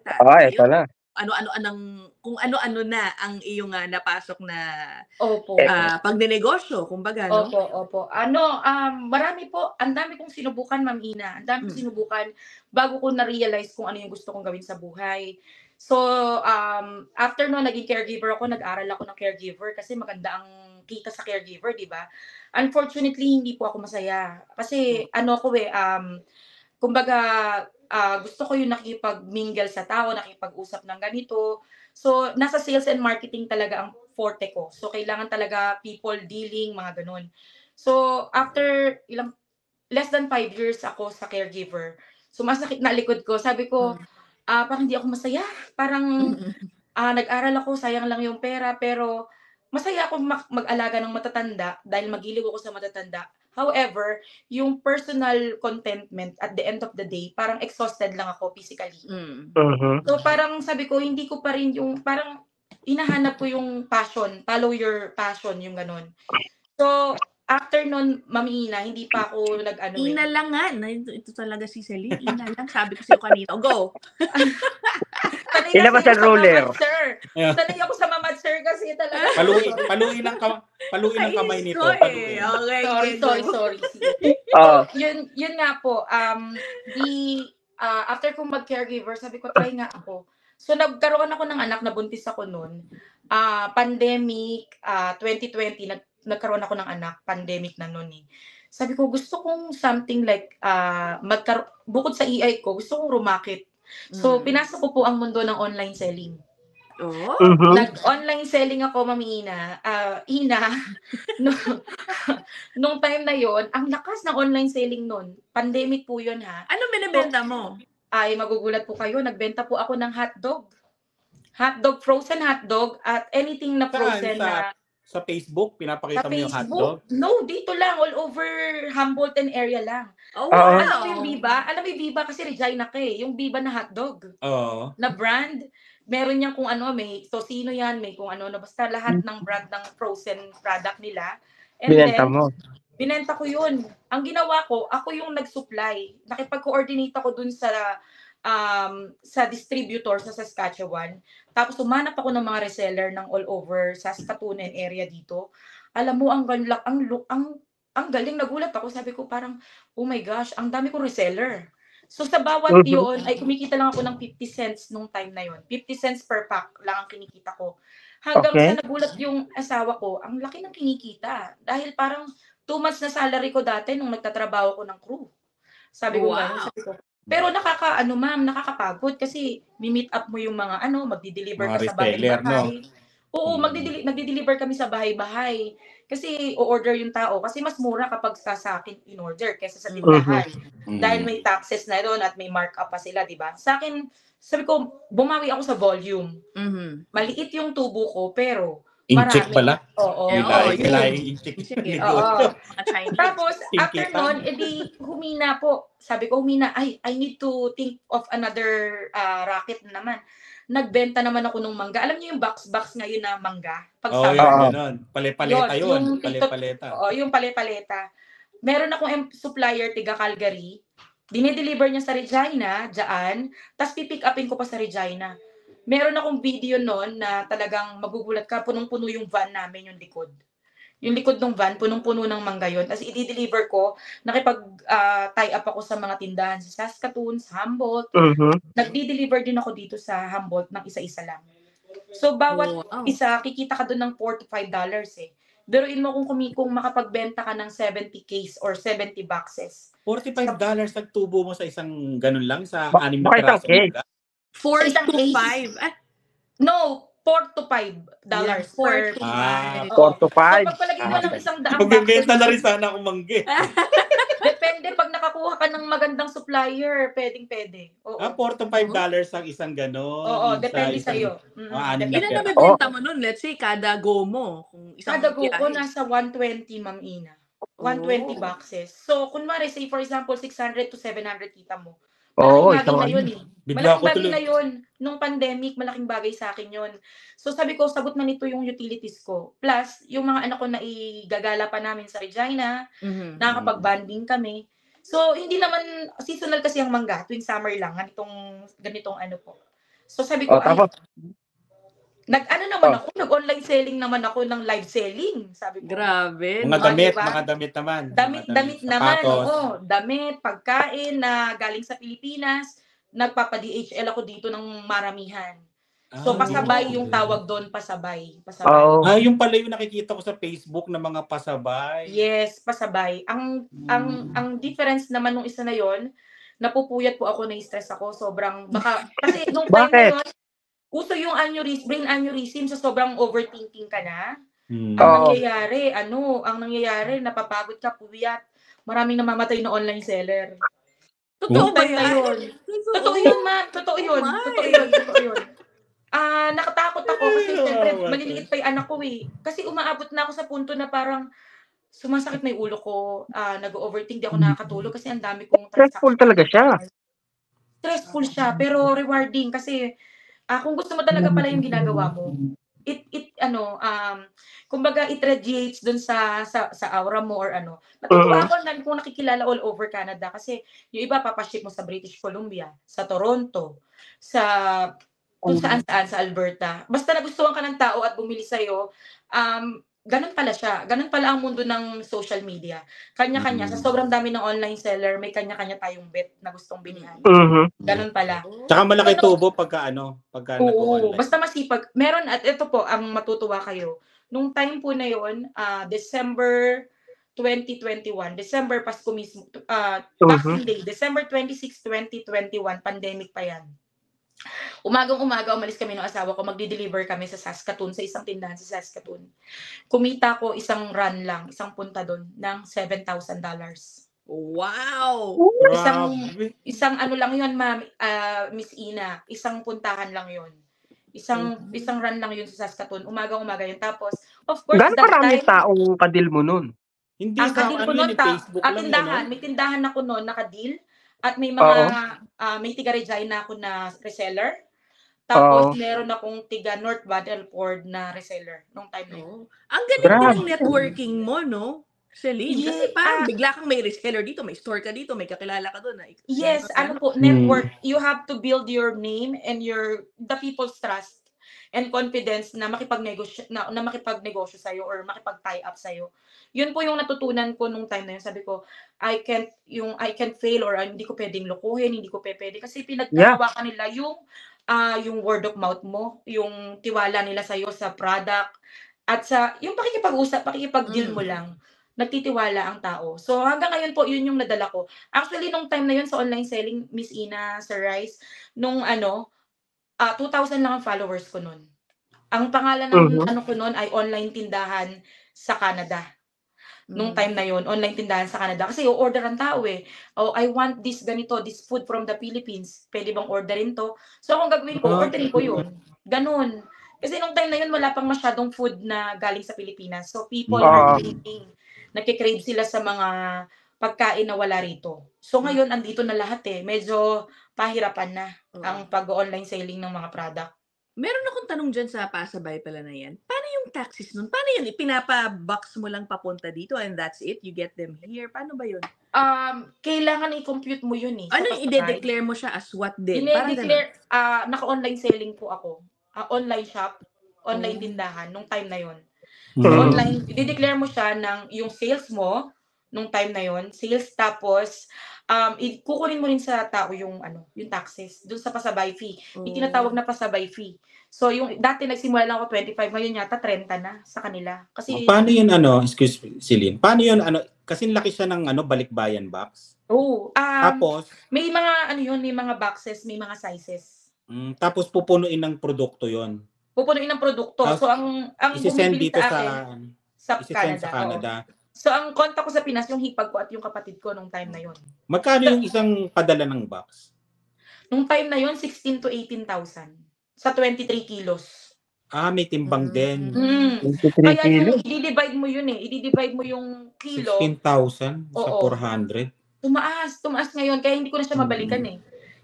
Ito na. Kung ano na ang iyong napasok na Opo. pagdenegosyo, kumbaga, no? Opo. Marami po, ang dami kong sinubukan, Ma'am Ina. Ang dami kong sinubukan bago ko na-realize kung ano yung gusto kong gawin sa buhay. So, after naging caregiver ako, nag-aral ako ng caregiver kasi maganda ang kita sa caregiver, di ba? Unfortunately, hindi po ako masaya. Kasi, kumbaga, gusto ko yung nakipag-mingle sa tao, nakipag-usap ng ganito. So, nasa sales and marketing talaga ang forte ko. So, kailangan talaga people dealing, mga ganun. So, after less than 5 years ako sa caregiver, sumasakit na likod ko. Sabi ko, parang hindi ako masaya. Parang nag-aral ako, sayang lang yung pera, pero masaya ako mag-alaga ng matatanda dahil magiliw ako sa matatanda. However, yung personal contentment at the end of the day, parang exhausted lang ako physically. So parang sabi ko, hindi ko pa rin yung, parang hinahanap ko yung passion, follow your passion, yung ganun. So, after nun, Mami Ina, hindi pa ako Ina lang nga. Ito talaga si Celine. Ina lang. Sabi ko sa'yo kanina. Go! Ina ba sa roller? Sanay ako sa mamad sir kasi talaga. Paluin ang kamay nito. Okay. Sorry. Yun nga po. After kong mag-caregiver, sabi ko, try nga ako. So nagkaroon ako ng anak, nabuntis ako noon. Pandemic, 2020 nagkaroon ako ng anak, pandemic na noon eh. Sabi ko gusto kong something like bukod sa EI ko, gusto kong rumakit. So pinasok ko po ang mundo ng online selling. Oh? Nag-online selling ako, Mami Ina. Nung time na yon, ang lakas ng online selling noon. Pandemic po yun ha. Ano binibenta mo? Ay, magugulat po kayo. Nagbenta po ako ng hotdog. Hotdog, frozen hotdog, at anything na frozen na... Sa Facebook, pinapakita Sa mo yung Facebook? hotdog? No, dito lang. All over Humboldt and area lang. Oh, wow. Alam mo yung Biba? Alam mo yung Biba kasi Regina ka eh. Yung Biba na hotdog. Oo. Na brand. Meron niyang kung ano, may tocino yan, may kung ano, basta lahat ng brand ng frozen product nila. And Binenta then, mo. binenta ko yun. Ang ginawa ko, ako yung nag-supply. Nakipag-coordinate ako dun sa distributor sa Saskatchewan. Tapos umanap ako ng mga reseller ng all over Saskatoon and area dito. Alam mo, ang galing, nagulat ako. Sabi ko parang, oh my gosh, ang dami kong reseller. So sa bawat yun, ay kumikita lang ako ng 50 cents nung time na yun. 50 cents per pack lang ang kinikita ko. Hanggang sa nagulat yung asawa ko, ang laki ng kinikita. Dahil parang 2 months na salary ko dati nung nagtatrabaho ko ng crew. Sabi ko gano'n, sabi ko. Pero nakakapagod kasi mi-meet up mo yung mga magdi-deliver ka sa bahay-bahay. Oo, magdi-deliver kami sa bahay-bahay. Kasi o-order yung tao. Kasi mas mura kapag sa akin in-order kaysa sa tindahan. Dahil may taxes na doon at may markup pa sila, di ba? Sa akin, sabi ko, bumawi ako sa volume. Maliit yung tubo ko, pero incheck pala? Oo. Incheck. Tapos, after nun, edi humina po. Sabi ko, humina, I need to think of another racket naman. Nagbenta naman ako ng mangga. Alam niyo yung box ngayon na mangga? Yung gano'n. Pale-paleta yun. Pale-paleta. Oo, yung pale-paleta. Meron akong supplier, tiga Calgary. Dinideliver niya sa Regina, dyan. Tapos pipick upin ko pa sa Regina. Meron akong video noon na talagang magugulat ka, punong-puno yung van namin, yung likod. Yung likod ng van, punong-puno ng mangga yun. Tapos i-deliver ko, nakipag-tie up ako sa mga tindahan sa Saskatoon, sa Humboldt. Nagdi-deliver din ako dito sa Humboldt ng isa-isa lang. So, bawat isa, kikita ka doon ng $4 to $5 eh. Biruin mo kung makapagbenta ka ng 70 case or 70 boxes. $45 nagtubo mo sa isang ganun lang, sa 6 na peraso mangga? 4 to 5. No, $4 to $5 per 4 So, to 5. pagpalagay mo ng isang daang magbebenta na rin sana akong mangga. Depende, pag nakakuha ka ng magandang supplier, pwedeng-pwede. Oo. $4 to $5 ang isang gano'n. Oo, depende sa'yo. Ilan na bebenta mo nun? Let's say, kada go mo. Kada go ko, nasa 120, Ma'am Ina. 120 boxes. So, kunwari, say for example, 600 to 700 kita mo. Malaking bagay na yun eh. Malaking bagay na yun. Nung pandemic, malaking bagay sa akin yun. So sabi ko, sagot na nito yung utilities ko. Plus, yung mga anak ko na igagala pa namin sa Regina, nakakapag-banding kami. So, hindi naman, seasonal kasi ang mangga, tuwing summer lang, ganitong ano po. So sabi ko, nag-online selling naman ako ng live selling. Sabi ko. Grabe. Mga damit naman. Damit naman, oo. Damit, pagkain na galing sa Pilipinas, nagpapa-DHL ako dito ng maramihan. So, pasabay yung tawag doon, pasabay. Yung pala yung nakikita ko sa Facebook na mga pasabay. Yes, pasabay. Ang difference naman nung isa na yon, napupuyat po ako, na-stress ako, sobrang, kasi nung time na yun, uso yung brain aneurysm, so sobrang overthinking ka na. Ang nangyayari, napapagod ka, puyat. Maraming namamatay na online seller. Totoo ba yan? Totoo yun, ma. Totoo yun. Nakatakot ako kasi siyempre maliliit pa yung anak ko eh. Kasi umaabot na ako sa punto na parang sumasakit na yung ulo ko, nag-overthink, di ako nakakatulog kasi ang dami kong stressful talaga siya. Stressful siya, pero rewarding kasi kung gusto mo talaga pala yung ginagawa mo, kumbaga it radiates dun sa aura mo or ano. Natutuwa ako na kung nakikilala all over Canada kasi yung iba papaship mo sa British Columbia, sa Toronto, kung saan sa Alberta. Basta nagustuhan ka ng tao at bumili sa'yo, ganun pala siya. Ganun pala ang mundo ng social media. Kanya-kanya. Sa sobrang dami ng online seller, may kanya-kanya tayong bet na gustong bilihan. Ganun pala. Tsaka malaki tubo pagka Oo, nag-online. basta masipag. Meron, at ito po, ang matutuwa kayo. Nung time po na yon, December 2021, December Pasko mismo, Boxing Day, December 26, 2021, pandemic pa yan. Umagang-umaga, umalis kami ng asawa ko, magdi-deliver kami sa Saskatoon, sa isang tindahan sa Saskatoon. Kumita ko isang run lang, isang punta doon, ng $7,000. Wow! Isang ano lang yun, ma'am, Miss Ina, isang puntahan lang yun. Isang run lang yun sa Saskatoon, umagang-umaga yun. Tapos, of course, gano'ng karaming taong kadil mo nun? Hindi ang kadil ko nun, Facebook lang tindahan, yun. may tindahan ako nun, nakadil. At may mga, may tiga Regina ako na reseller. Tapos, meron akong tiga North Battleford na reseller nung time na yun. Ang galing din ng networking mo, no? Celine, kasi parang bigla kang may reseller dito, may store ka dito, may kakilala ka doon. Yes, ano po, network. You have to build your name and the people's trust and confidence na makipagnegosyo sa'yo or makipag-tie up sa'yo. Yun po yung natutunan ko nung time na yun. Sabi ko, I can't fail or hindi ko pwedeng lokohin, hindi ko pwede. Kasi pinagkahawakan nila yung word of mouth mo, yung tiwala nila sa'yo sa product, at sa yung pakikipag-deal mo lang. Nagtitiwala ang tao. So hanggang ngayon po, yun yung nadala ko. Actually, nung time na yun sa online selling, Miss Ina, Sir Rice, nung 2,000 lang ang followers ko nun. Ang pangalan ng ko nun ay online tindahan sa Canada. Nung time na yun, online tindahan sa Canada. Kasi order ang tao I want this ganito, this food from the Philippines. Pwede bang orderin to? So akong gagawin ko, orderin ko yun. Ganun. Kasi nung time na yun, wala pang masyadong food na galing sa Pilipinas. So people are thinking, nagkikrave sila sa mga pagkain na wala rito. So ngayon, andito na lahat Medyo pahirapan na ang pag-online selling ng mga product. Meron akong tanong dyan sa pasabay pala na yan. Paano yung taxes nun? Paano yun? Pinapa-box mo lang papunta dito and that's it? You get them here? Paano ba yun? Kailangan i-compute mo yun Ano yung i-declare mo siya as what din? I-declare, naka-online selling po ako. Online shop, online tindahan, nung time na yun. So online, i-declare mo siya ng yung sales mo, nung time na yun, sales, tapos, kukunin mo rin sa tao yung taxes, dun sa pasabay fee. Yung tinatawag na pasabay fee. So, yung dati nagsimula lang ako 25, ngayon yata 30 na sa kanila. Kasi paano yun excuse me, Celine, paano yun kasi laki siya ng balikbayan box? Tapos may mga may mga boxes, may mga sizes. Tapos pupunuin ng produkto yon. Pupunuin ng produkto. So ang isi-send dito sa Canada. So ang konta ko sa Pinas yung hipag ko at yung kapatid ko nung time na yon. Magkano yung isang padala ng box? Nung time na yon, 16 to 18,000 sa 23 kilos. May timbang din. Kaya yung i-divide mo yun i-divide mo yung kilo. 16,000 sa 400. Tumaas ngayon, kaya hindi ko na siya mabalikan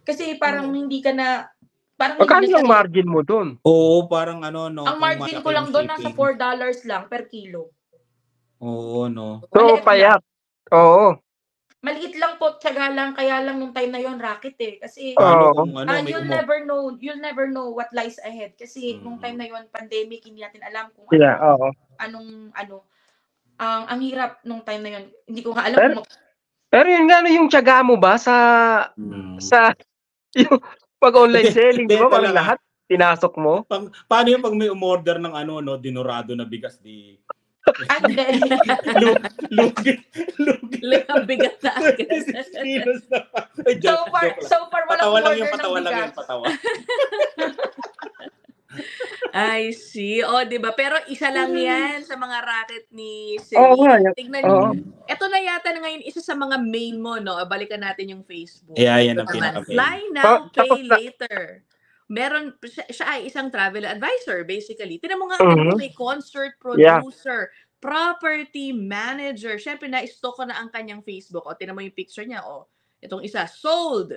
Kasi parang hindi ka na, parang magkano yung margin mo dun? Oo, parang ang margin ko lang doon nasa $4 lang per kilo. Oo, no. So, payat. Oo. Maliit lang po, tiyaga lang, kaya lang nung time na yon racket Kasi you'll never know what lies ahead. Kasi nung time na yon pandemic, hindi natin alam kung ang hirap nung time na yon. Hindi ko nga alam pero yun nga, yung tiyaga mo ba sa yung pag-online selling, di ba? Parang lahat pinasok mo? Paano yung pag may umorder ng dinurado na bigas di... Lugi. Ang bigat na agad. So far, walang patawa order ng bigas. Patawa. I see. Diba? Pero isa lang yan sa mga racket ni Celine. Tignan niyo. Ito na yata na ngayon isa sa mga main mo, no? Balikan natin yung Facebook. Yan ang pinaka-main. Fly now, pay later. Meron, siya ay isang travel advisor, basically. Tinan mo nga, may concert producer, property manager. Siyempre, na-stock ko na ang kanyang Facebook. Tinan mo yung picture niya. Itong isa, sold.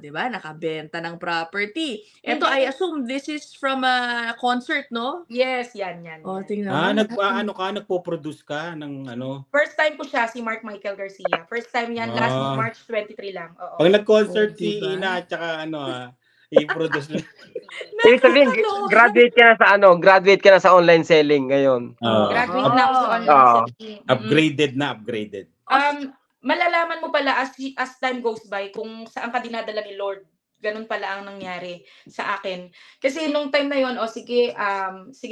Diba? Nakabenta ng property. Ito, I assume this is from a concert, no? Yes, yan. Tingnan mo. Nagpo-produce ka ng First time ko siya, si Mark Michael Garcia. First time yan, last March 23 lang. Pag nag-concert si Ina at saka I-produce mo. Ibig sabihin, graduate ka na sa online selling ngayon. Graduate na ako sa online selling. Upgraded. Malalaman mo pala as time goes by kung saan ka dinadala ni Lord. Ganun pala ang nangyari sa akin. Kasi nung time na yon, sige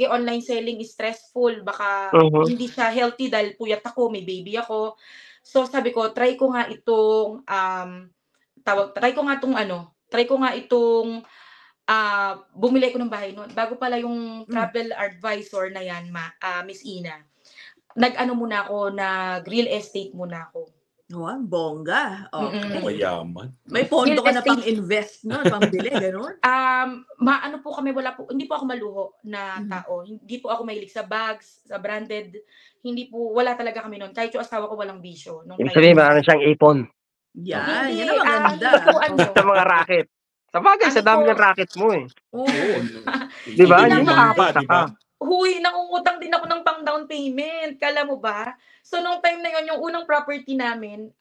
online selling is stressful, baka hindi siya healthy dahil puyat ako, may baby ako. So sabi ko, try ko nga itong bumili ko ng bahay noon. Bago pala yung travel advisor na yan, Miss Ina. Nag-ano muna ako, nag-real estate muna ako. Wow, bongga. Okay. Mayaman. May pondo ka na pang-invest, no? Pambili, gano'n? Ano po kami, hindi po ako maluho na tao. Hindi po ako mahilig sa bags, sa branded. Wala talaga kami noon. Kahit yung asawa ko walang bisyo. Ibig sabihin, meron siyang ipon. Yan ang maganda. Sa mga racket. Sa bagay, sa dami ng racket mo eh. Di ba? Yung makapasa ka. Huy, nangungutang din ako ng pang down payment. Kala mo ba? So, nung time na yon, yung unang property namin,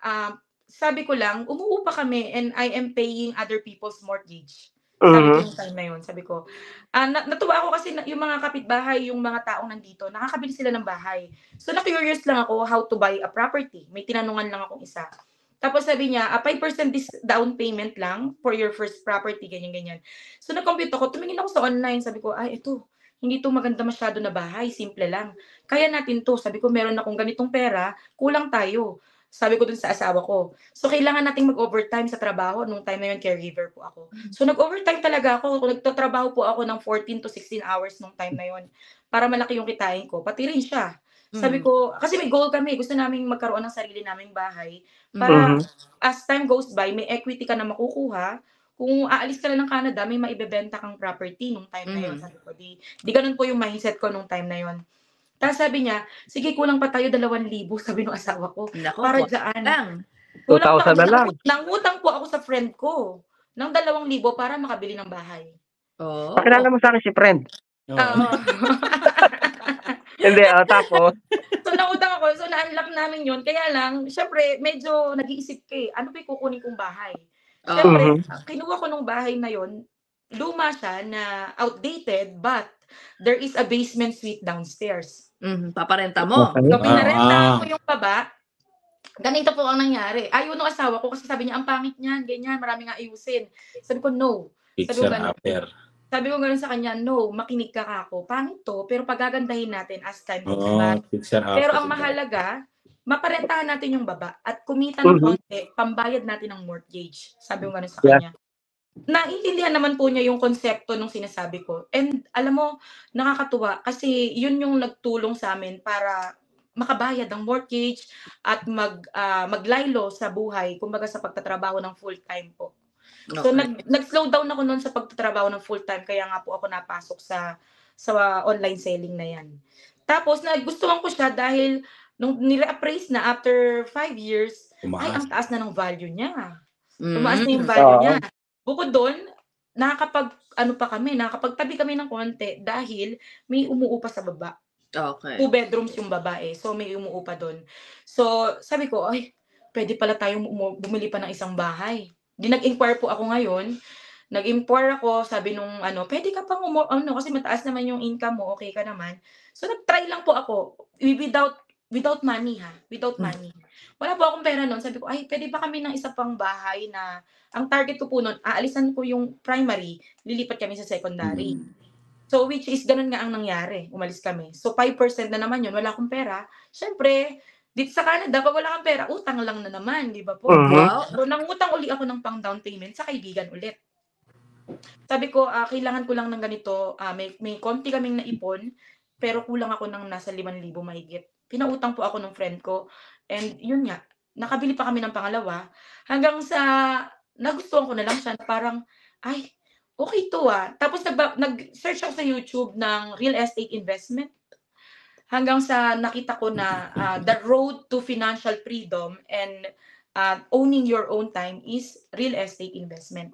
sabi ko lang, umuupa kami and I am paying other people's mortgage. Sabi ko yung time na yun. Sabi ko, natuwa ako kasi yung mga kapitbahay, yung mga taong nandito, nakakabili sila ng bahay. So, na-curious lang ako how to buy a property. May tinanungan lang akong isa. Tapos sabi niya, 5% down payment lang for your first property, ganyan-ganyan. So, na-compute ako. Tumingin ako sa online. Sabi ko, ito. Hindi to maganda masyado na bahay, simple lang. Kaya natin to. Sabi ko, meron akong ganitong pera, kulang tayo. Sabi ko dun sa asawa ko. So, kailangan nating mag-overtime sa trabaho. Nung time na yun, caregiver po ako. So, nag-overtime talaga ako. Nagtatrabaho po ako ng 14 to 16 hours nung time na yun. Para malaki yung kitain ko. Pati rin siya. Sabi ko, kasi may goal kami. Gusto namin magkaroon ng sarili naming bahay. Para as time goes by, may equity ka na makukuha. Kung aalis ka na ng Canada, may maibebenta kang property nung time na yun. Sabi ko, di ganun po yung mindset ko nung time na yun. Tapos sabi niya, sige, kulang pa tayo 2,000, sabi ng asawa ko. Nako, para dyan. 2,000 na lang. Nangutang po ako sa friend ko ng 2,000 para makabili ng bahay. Pakilala mo sa akin si friend. Hindi, tapos? So, nangutang ako. So, na-unlock namin yun. Kaya lang, syempre, medyo nag-iisip ka ano ba yung kukunin kong bahay? Siyempre, kinuha ko nung bahay na yon, luma siya na outdated, but there is a basement suite downstairs. Paparenta mo. So, pinarenta ko yung baba. Ganito po ang nangyari. Ayaw nung asawa ko kasi sabi niya, ang pangit niyan, ganyan, marami nga ayusin. Sabi ko, no. Sabi ko ganun sa kanya, no, makinig ka ako. Pangit to, pero pagagandahin natin as time goes by. Pero ang mahalaga, maparentahan natin yung baba at kumita ng konti, pambayad natin ng mortgage. Sabi ko gano'n sa kanya. Naintindihan naman po niya yung konsepto nung sinasabi ko. And alam mo, nakakatuwa kasi yun yung nagtulong sa amin para makabayad ng mortgage at maglaylo sa buhay, kumbaga sa pagtatrabaho ng full-time po. Okay. So nag-slow down ako noon sa pagtatrabaho ng full-time, kaya nga po ako napasok sa online selling na yan. Tapos nagustuhan ko siya dahil nung nire-appraise na after 5 years, ang taas na ng value niya. Tumaas na yung value niya. Bukod doon, nakakapagtabi kami ng konti dahil may umuupa sa baba. Okay. 2 bedrooms yung babae. So, may umuupa doon. So, sabi ko, pwede pala tayong bumili pa ng isang bahay. Nag-inquire po ako ngayon. Nag-inquire ako, sabi nung pwede ka pang kasi mataas naman yung income mo, okay ka naman. So, nag-try lang po ako without money without money. Wala po akong pera noon. Sabi ko, pwede ba kami ng isa pang bahay na, ang target ko po noon, aalisan ko yung primary, lilipat kami sa secondary. So, which is, ganun nga ang nangyari. Umalis kami. So, 5% na naman yun. Wala akong pera. Siyempre, dito sa Canada, pag wala kang pera, utang lang na naman, di ba po? So, nangutang uli ako ng pang down payment sa kaibigan ulit. Sabi ko, kailangan ko lang ng ganito. May konti kaming naipon, pero kulang ako ng nasa 5,000 mahigit. Pinautang po ako ng friend ko. And yun nga, nakabili pa kami ng pangalawa. Hanggang sa, nagustuhan ko na lang siya na parang, okay to Tapos nag-search ako sa YouTube ng real estate investment. Hanggang sa nakita ko na the road to financial freedom and owning your own time is real estate investment.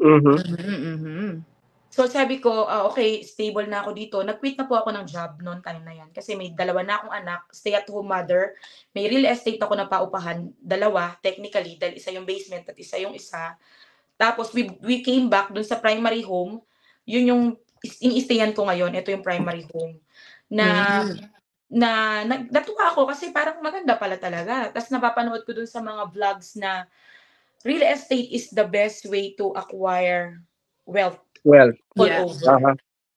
So sabi ko, okay, stable na ako dito. Nag-quit na po ako ng job noon time na yan. Kasi may 2 na akong anak, stay-at-home mother. May real estate ako na paupahan, 2, technically, dahil isa yung basement at isa yung isa. Tapos we came back dun sa primary home. Yun yung ini-stayan ko ngayon. Ito yung primary home. Natuwa ako kasi parang maganda pala talaga. Tapos napapanood ko dun sa mga vlogs na real estate is the best way to acquire wealth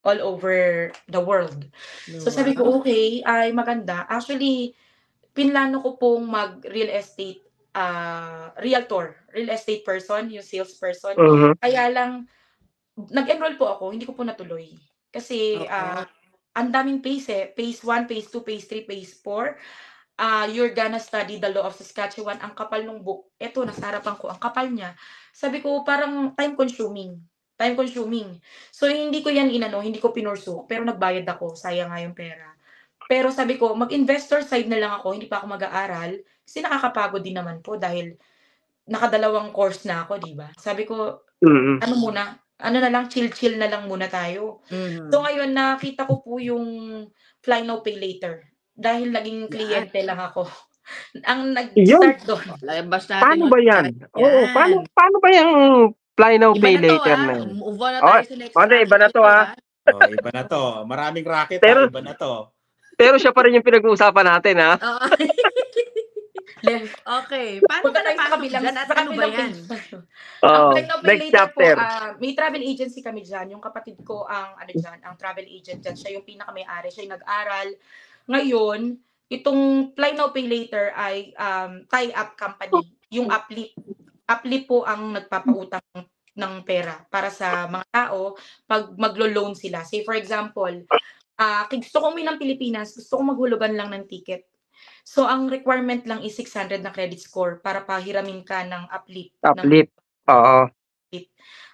all over the world. So sabi ko, okay, ay maganda. Actually, pinlano ko pong mag-real estate real estate person, yung sales person. Kaya lang, nag-enroll po ako, hindi ko po natuloy. Kasi, ang daming phase Phase 1, Phase 2, Phase 3, Phase 4. You're gonna study the law of Saskatchewan. Ang kapal ng book. Eto, nasa harapan ko. Ang kapal niya. Sabi ko, parang time consuming. So, hindi ko yan hindi ko pinursu. Pero nagbayad ako. Sayang nga yung pera. Pero sabi ko, mag-investor side na lang ako, hindi pa ako mag-aaral. Kasi nakakapagod din naman po dahil nakadalawang course na ako, di ba? Sabi ko, ano na lang, chill na lang muna tayo. So ngayon, nakita ko po yung Fly Now Pay Later. Dahil naging kliyente lang ako. Ang nag-start doon. Paano ba yan? Oo, paano ba yung Fly Now Pay Later na? Move on na tayo sa next topic. Iba na to Iba na to. Maraming racket iba na to. Pero siya pa rin yung pinag-uusapan natin, ha? Okay. Paano ka napasok dyan at ano ba yan? Next chapter. May travel agency kami dyan. Yung kapatid ko ang ang travel agent dyan. Siya yung pinaka-may-ari. Siya yung nag-aral. Ngayon, itong Fly Now Pay Later ay tie-up company. Yung Uplip. Uplip po ang nagpapautang ng pera para sa mga tao pag maglo-loan sila. Say for example, gusto kong ng Pilipinas, gusto kong maghulugan lang ng ticket. So, ang requirement lang is 600 na credit score para pahiramin ka ng Uplip. Oo.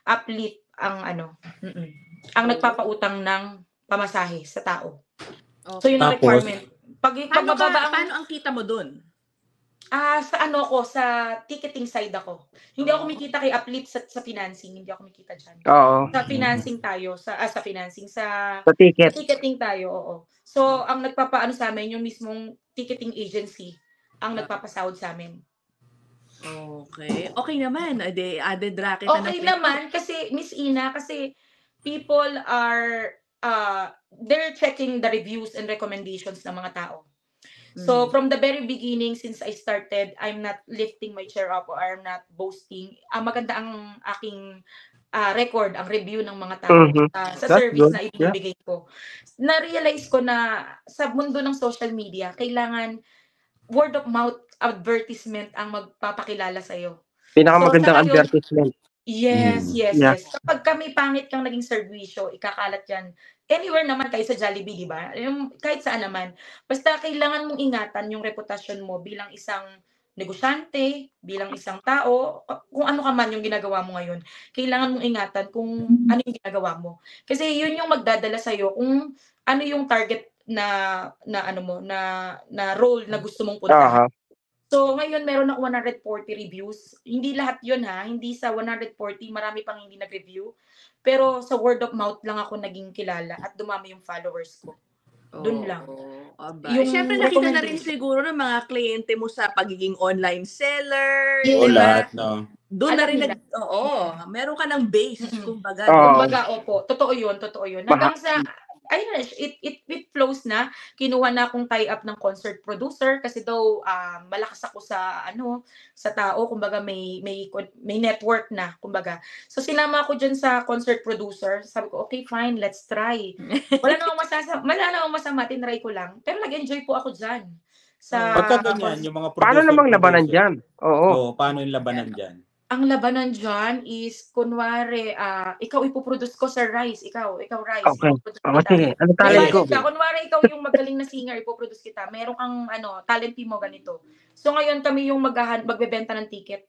Uplip ang ang nagpapautang ng pamasahe sa tao. Okay. So, yun ang requirement. Paano ang kita mo dun? Sa ticketing side ako. Hindi ako kumikita kay Uplip sa financing, hindi ako kumikita diyan. Sa financing tayo, sa ticketing tayo, oo. So, ang nagpapaano sa amin yung mismong ticketing agency ang nagpapasahod sa amin. Okay. Okay naman. Added racket na okay naman kasi Miss Ina, kasi people are they're checking the reviews and recommendations ng mga tao. So, from the very beginning, since I started, I'm not lifting my chair up or I'm not boasting. Maganda ang aking record, ang review ng mga tao sa service na ibibigay ko. Na-realize ko na sa mundo ng social media, kailangan word of mouth advertisement ang magpapakilala sa'yo. Pinakamagandang advertisement. Yes. Kapag kami pangit kang naging servisyo, ikakalat yan. Anywhere naman kayo sa Jollibee, di ba? Kahit saan naman. Basta kailangan mong ingatan yung reputasyon mo bilang isang negosyante, bilang isang tao, kung ano ka man yung ginagawa mo ngayon. Kailangan mong ingatan kung ano yung ginagawa mo. Kasi yun yung magdadala sa'yo kung ano yung target na role na gusto mong puntahan. So, ngayon meron ako 140 reviews. Hindi lahat yun hindi sa 140, marami pang hindi nag-review. Pero sa word of mouth lang ako naging kilala at dumami yung followers ko. Doon lang. Siyempre nakita na rin siguro ng mga kliyente mo sa pagiging online seller. Lahat, no? Doon na rin meron ka ng base, kumbaga. Opo. Totoo yun. Hanggang sa it flows na. Kinuha na akong tie-up ng concert producer kasi daw malakas ako sa tao, kumbaga may network na, kumbaga. So sinama ako diyan sa concert producer. Sabi ko, okay, fine, let's try. Wala namang masama, tinry ko lang. Pero nag-enjoy po ako diyan. Yung mga producer. Paano namang labanan diyan? Paano yung labanan diyan? Ang labanan dyan is, kunwari, ikaw ipoproduce ko sa Rice. Ikaw Rice. Okay. Sige. Ano talent ko? Kunwari, ikaw yung magaling na singer, ipoproduce kita. Meron kang, talent mo ganito. So, ngayon kami yung magbebenta ng ticket.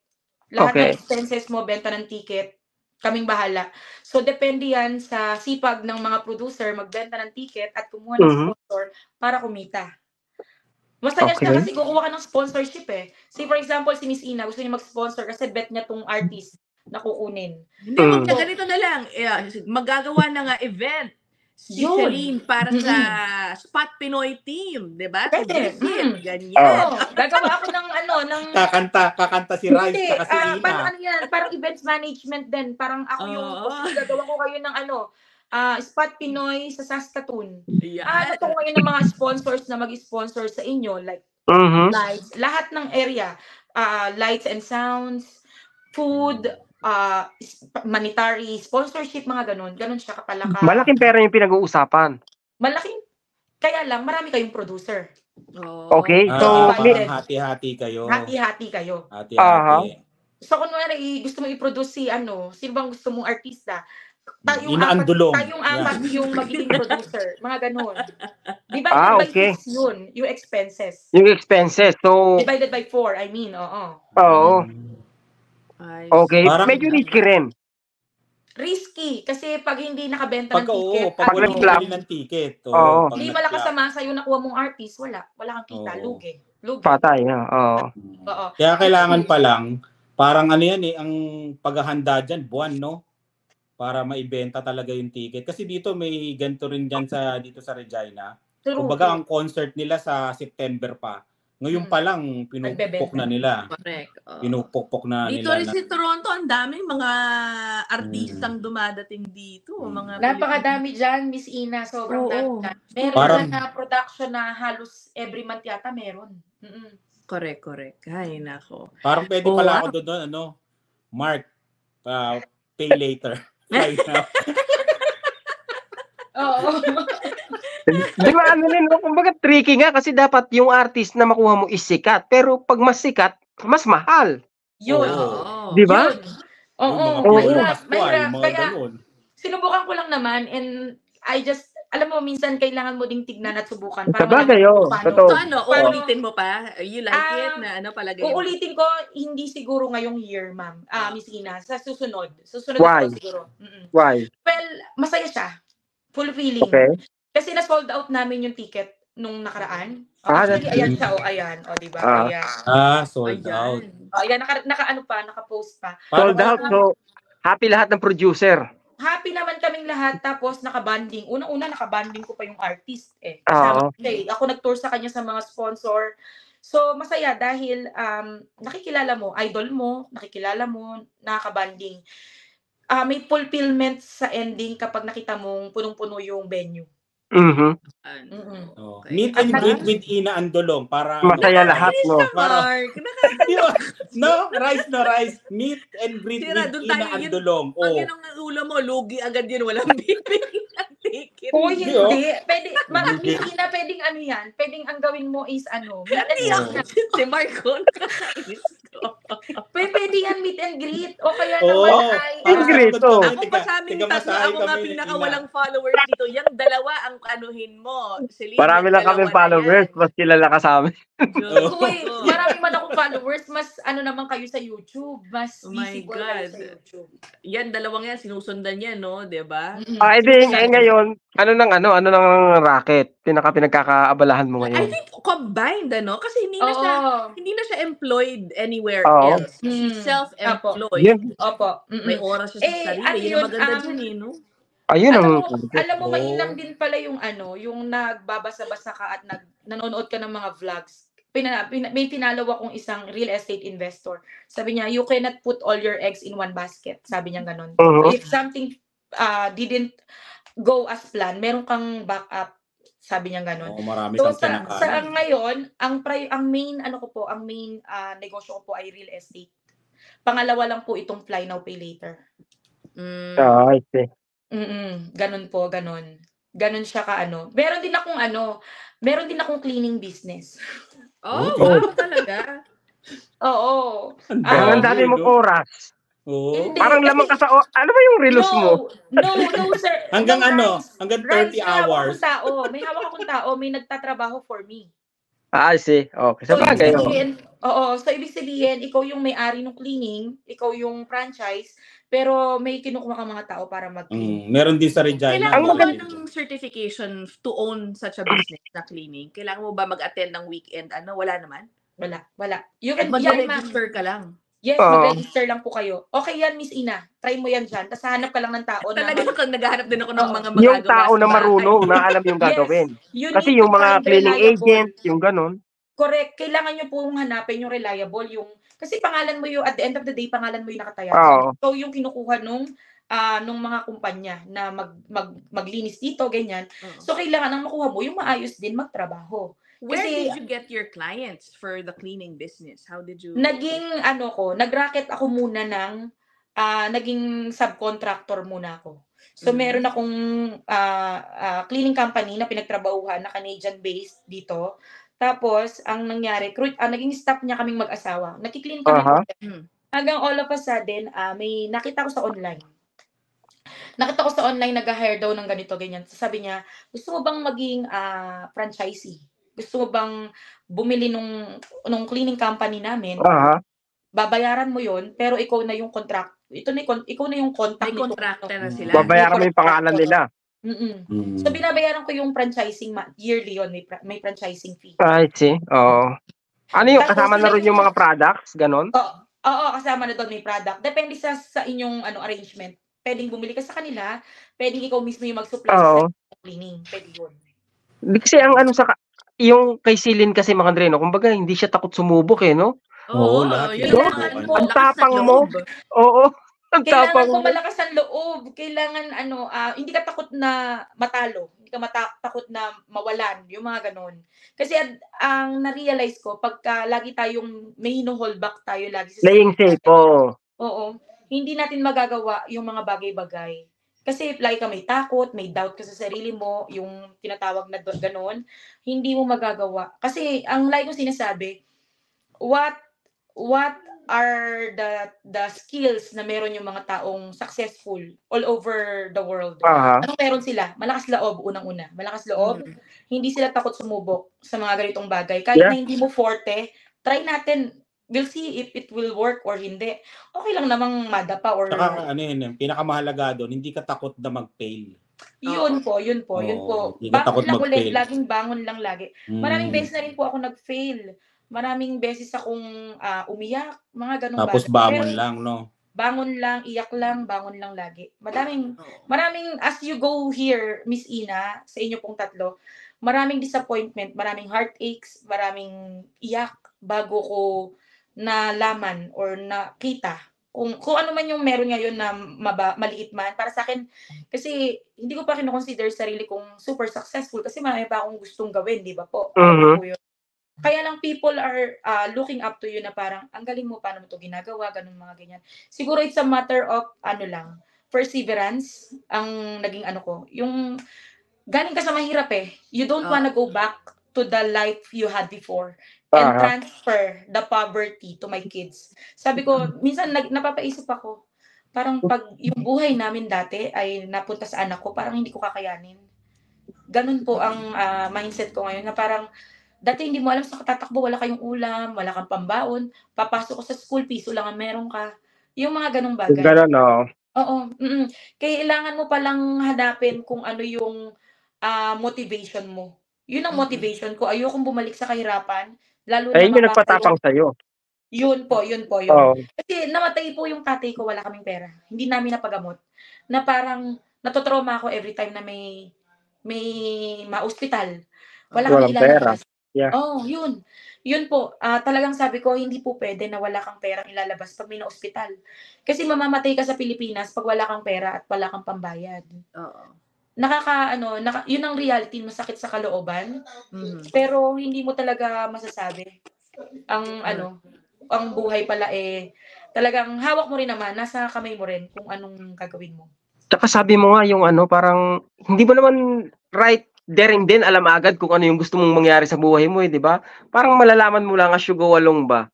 Lahat ng expenses mo, benta ng ticket. Kaming bahala. So, depende yan sa sipag ng mga producer, magbenta ng ticket at kumuha ng sponsor para kumita. Masaya siya kasi kukuha ka ng sponsorship Say for example, si Miss Ina, gusto niya mag-sponsor kasi bet niya tong artist na kukunin. Hindi, ganito na lang. Magagawa na nga event. si Yun. Celine para sa Spot Pinoy Team, 'di ba? Pwede. Ganyan. Oo, gagawa ako ng Kakanta si Rice hindi, tsaka si parang Ina. ano yan, parang events management din. Parang ako yung, Oo. gagawa ko kayo ng Spot Pinoy sa Saskatoon. Yan. Gusto ko ngayon ng mga sponsors na mag-sponsor sa inyo, like lights, lahat ng area, lights and sounds, food, monetary, sponsorship, mga ganun siya kapalaka. Malaking pera yung pinag-uusapan. Malaking, kaya lang, marami kayong producer. Okay, so parang hati-hati kayo. Hati-hati kayo. Hati-hati. So, kunwari, gusto mo i-produce sino bang gusto mong artista? Tayong apat yung magiging producer. Mga ganun. Divided by 6 yun, yung expenses. Yung expenses, so... Divided by 4, I mean, oo. Okay, medyo risky rin. Risky, kasi pag hindi nakabenta ng ticket, pag wala bumili ng ticket. Hindi malakas sa masa yung nakuha mong artist, wala kang kita, lugi. Patay, Oo. Kaya kailangan pa lang, parang ano yan ang paghahanda dyan, buwan, no? Para maibenta talaga yung ticket. Kasi dito may ganito rin dyan dito sa Regina. Kumbaga ang concert nila sa September pa. Ngayon pa lang, pinupok na nila. Correct. Pinupok na dito nila. Dito rin sa Toronto, ang daming mga artistang dumadating dito. Napakadami dyan, Miss Ina. Sobrang dami. Meron na production na halos every month yata meron. Correct. Ay, nako. Parang pwede pala ako doon, Mark, pay later. Right now. Oo. Di ba kumbaga tricky nga kasi dapat yung artist na makuha mo is sikat. Pero pag mas sikat, mas mahal. Yun. Di ba? Oo. Mahirap. Kaya sinubukan ko lang naman and alam mo, minsan kailangan mo ding tignan at subukan. Sabagay, So uulitin mo pa? You like it na palagay mo? Uulitin ko, hindi siguro ngayong year, ma'am. Miss Ina, sa susunod. Why? Ako siguro. Why? Well, masaya siya. Fulfilling. Okay. Kasi na-sold out namin yung ticket nung nakaraan. Actually, ayan siya, ayan. Diba? Ayan. Sold out. Ayan, naka-post pa. Sold out, so happy lahat ng producer. Happy naman kaming lahat, tapos nakabanding. Unang-una, nakabanding ko pa yung artist ako nag-tour sa kanya sa mga sponsor. So, masaya dahil nakikilala mo, idol mo, nakakabanding. May fulfillment sa ending kapag nakita mong punong-puno yung venue. Meet and greet with Ina Andolong para masaya lahat, no? Rice. Meet and greet with Ina Andolong. Pag yun ang ulo mo, lugi agad yun, walang bibili ng ticket. Hindi. Pwede, Ina, pwedeng yan. Pwedeng ang gawin mo is si Marco, nakakainis ko. Pwede yan, meet and greet. O kaya naman meet and greet, Ako pa sa aming tatlo, ako nga pinakawalang followers dito. Yung dalawa ang anuhin mo. Marami lang kami followers, mas kilala ka sa amin. Marami man akong followers, mas naman kayo sa YouTube. Mas visible kayo sa YouTube. Yan, dalawang yan, sinusundan yan, no? Diba? Ngayon, ano nang racket? Pinagkakaabalahan mo ngayon? I think combined, kasi hindi na siya employed anywhere else. Self-employed. Opo. May oras siya sa sarili. Yun ang maganda dyan, no? Ayun alam mo, mainam din pala yung yung nagbabasa-basa ka at nanonood ka ng mga vlogs. May pinalaw akong isang real estate investor. Sabi niya, you cannot put all your eggs in one basket. Sabi niya ganun. If something didn't go as planned, meron kang backup. Sabi niya ganun. Marami so kang sa ngayon, ang main negosyo ko po ay real estate. Pangalawa lang po itong fly now pay later. I see. Ganun po, ganun. Ganun siya Meron din akong cleaning business. Wow, talaga. Oo. Ang dami mong oras. Parang lamang ka sa ano ba yung relos mo? No, sir. Hanggang 30 hours. May hawak akong tao, may nagtatrabaho for me. I see. Okay. Sa bagay. So ibig sabihin, ikaw yung may-ari ng cleaning, ikaw yung franchise, pero may kinukuha kang mga tao para mag-clean. Meron din sa Regina. Kailangan mo ba ng certification to own such a business na cleaning? Kailangan mo ba mag-attend ng weekend? Wala naman? Wala. You can mag-register ka lang. Yes, Oo. mag-register lang po kayo. Okay yan, Miss Ina. Try mo yan dyan. Tapos hanap ka lang ng tao na Talaga kung naghahanap din ako ng Oo. mga Yung magagawa tao sa na bahay. marunong, na alam yung Yes. gagawin. You Kasi need yung to mga find cleaning reliable. agent, yung ganun. Correct. Kailangan nyo pong hanapin yung reliable. Kasi pangalan mo yung, at the end of the day, pangalan mo yung nakataya. Oo. So, yung kinukuha nung mga kumpanya na maglinis dito, ganyan. Oo. So, kailangan ang makuha mo yung maayos din magtrabaho. Where Kasi- did you get your clients for the cleaning business? How did you... Nag-racket ako muna ng, naging subcontractor muna ako. So, meron akong cleaning company na pinagtrabahuhan na Canadian-based dito. Tapos, ang nangyari, naging staff niya kaming mag-asawa. Nagki-clean kami po. Hanggang all of a sudden, may nakita ko sa online. Nag-hire daw ng ganito, ganyan. Sabi niya, gusto mo bang maging franchisee? Gusto mo bang bumili nung cleaning company namin? Babayaran mo yon, pero ikaw na yung contract. Ikaw na yung contact. May contractor na sila. Babayaran mo yung pangalan nila. So, binabayaran ko yung franchising yearly yon, may franchising fee. I see. Oo. Ano yung Tapos, kasama na rin yung mga products? Ganon? Oo, kasama na doon may product. Depende sa inyong arrangement. Pwedeng bumili ka sa kanila, pwedeng ikaw mismo yung mag-supply sa cleaning. Pwede yun. Kasi yung kay Celine kasi mga Andre, no? Kumbaga, hindi siya takot sumubok no? Oo, lahat. yun Kailangan ang Ang lakas tapang ng mo. loob. Oo. Ang Kailangan tapang ko mo. malakas ang loob. Kailangan hindi ka takot na matalo. Hindi ka takot na mawalan. Yung mga ganon. Kasi ang na-realize ko, pagka lagi tayong may hold back tayo lagi sa Playing safe, Oo. Hindi natin magagawa yung mga bagay-bagay. Kasi lagi ka may takot, may doubt ka sa sarili mo, yung tinatawag na ganon, hindi mo magagawa. Kasi ang lagi kong sinasabi, what are the skills na meron yung mga taong successful all over the world? Anong meron sila? Malakas loob, unang-una. Malakas loob. Hindi sila takot sumubok sa mga ganitong bagay. Kahit na hindi mo forte, try natin. We'll see if it will work or hindi. Okay lang namang madapa or... Saka pinakamahalaga doon, hindi ka takot na mag-fail. Yun po. Hindi ka Bangon takot lang mag-fail. ulit, laging bangon lang lagi. Maraming beses na rin po ako nag-fail. Maraming beses akong umiyak, mga ganung bagay. Tapos bangon lang, no? Bangon lang, iyak lang, bangon lang lagi. Maraming as you go here, Miss Ina, sa inyo pong tatlo, maraming disappointment, maraming heartaches, maraming iyak bago ko nalaman or nakita kung ano man yung meron ngayon na maliit man. Para sa akin, kasi hindi ko pa kinoconsider sarili kong super successful kasi marami pa akong gustong gawin, di ba po? Kaya lang people are looking up to you na parang, ang galing mo, paano mo ito ginagawa, ganun mga ganyan. Siguro it's a matter of, perseverance, ang naging ko. Yung, galing ka sa mahirap you don't wanna go back to the life you had before and transfer the poverty to my kids. Sabi ko, minsan napapaisip ako, parang pag yung buhay namin dati ay napunta sa anak ko, parang hindi ko kakayanin. Ganun po ang mindset ko ngayon, na parang, dati hindi mo alam sa katatakbo, wala kayong ulam, wala kang pambaon, papasok ko sa school, piso lang ang meron ka. Yung mga ganung bagay. Ganun, Oo. Kailangan mo palang hanapin kung ano yung motivation mo. Yun ang motivation ko. Ayokong bumalik sa kahirapan, lalo na yung nagpatapang sa'yo. Yun po. Kasi namatay po yung tatay ko, wala kaming pera. Hindi namin napagamot. Na parang natotrauma ako every time na may ma-hospital. Wala kaming ilalabas. Yeah. Yun po. Talagang sabi ko, hindi po pwede na wala kang perang ilalabas pag may na-hospital. Kasi mamamatay ka sa Pilipinas pag wala kang pera at wala kang pambayad. Yun ang reality, masakit sa kalooban. Pero hindi mo talaga masasabi. Ang buhay pala talagang hawak mo rin naman, nasa kamay mo rin kung anong gagawin mo. Tsaka sabi mo nga yung parang hindi mo naman right there and then alam agad kung ano yung gusto mong mangyari sa buhay mo, di ba? Parang malalaman mo lang as you go along ba.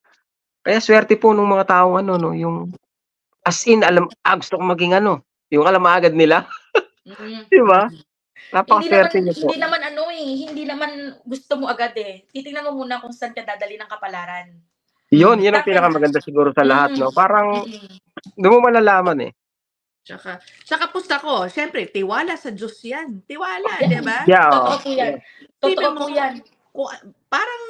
Kaya swerte po nung mga taong yung as in alam, gusto kong maging yung alam agad nila. Di ba? Napakaswerte niyo po. Hindi naman gusto mo agad Titingnan mo muna kung saan ka dadali ng kapalaran. Yun ang pinakamaganda siguro sa lahat, no? Parang doon mo malalaman Tsaka pusta ko, syempre, tiwala sa Diyos yan. Tiwala, di ba? Yeah. Totoo po yan. Parang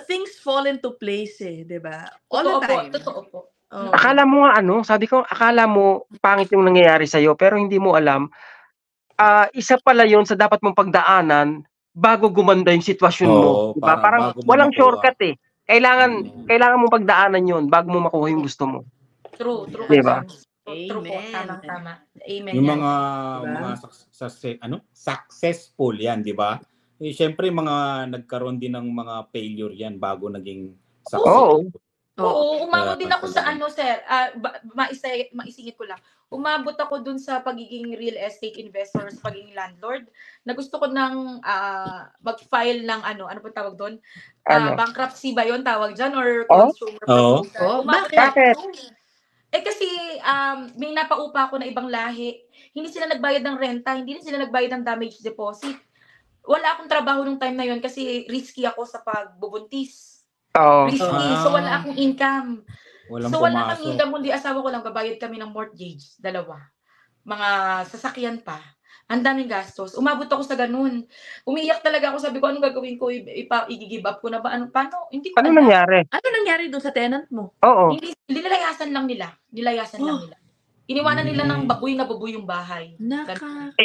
things fall into place eh, 'di ba? All Totoo the po, time. totoo po. Oo. Akala mo nga sabi ko, akala mo pangit yung nangyayari sa'yo, pero hindi mo alam, isa pala yun sa dapat mong pagdaanan bago gumanda yung sitwasyon mo, Oo, di ba? Parang bago mo walang makuha. shortcut eh. Kailangan mong pagdaanan yun bago mo makuha yung gusto mo. True Di ba? ka, James. True po, Amen. tama. Amen Yung yan. Diba? successful yan, di ba? Eh, syempre mga nagkaroon din ng mga failure yan bago naging successful. Oo, umabot din ako sa talaga. sir, maisingit ko lang. Umabot ako dun sa pagiging real estate investor, sa pagiging landlord, na gusto ko ng mag-file ng ano po tawag doon? Bankruptcy ba yon tawag dyan? Or consumer proposal? Umabot Bakit? ako. Kasi may napaupa ako na ibang lahi. Hindi sila nagbayad ng renta, hindi rin sila nagbayad ng damage deposit. Wala akong trabaho nung time na yon kasi risky ako sa pagbubuntis. Risky. So, wala akong income. Wala kang income, kundi asawa ko lang, babayad kami ng mortgage, 2. Mga sasakyan pa. Ang daming gastos. Umabot ako sa ganun. Umiiyak talaga ako, sabi ko, anong gagawin ko? I-give up ko na ba? Paano? Hindi ko Ano alam. nangyari? Ano nangyari doon sa tenant mo? Oo. Hindi, nilayasan lang nila. Iniwanan nila ng baboy na baboy yung bahay.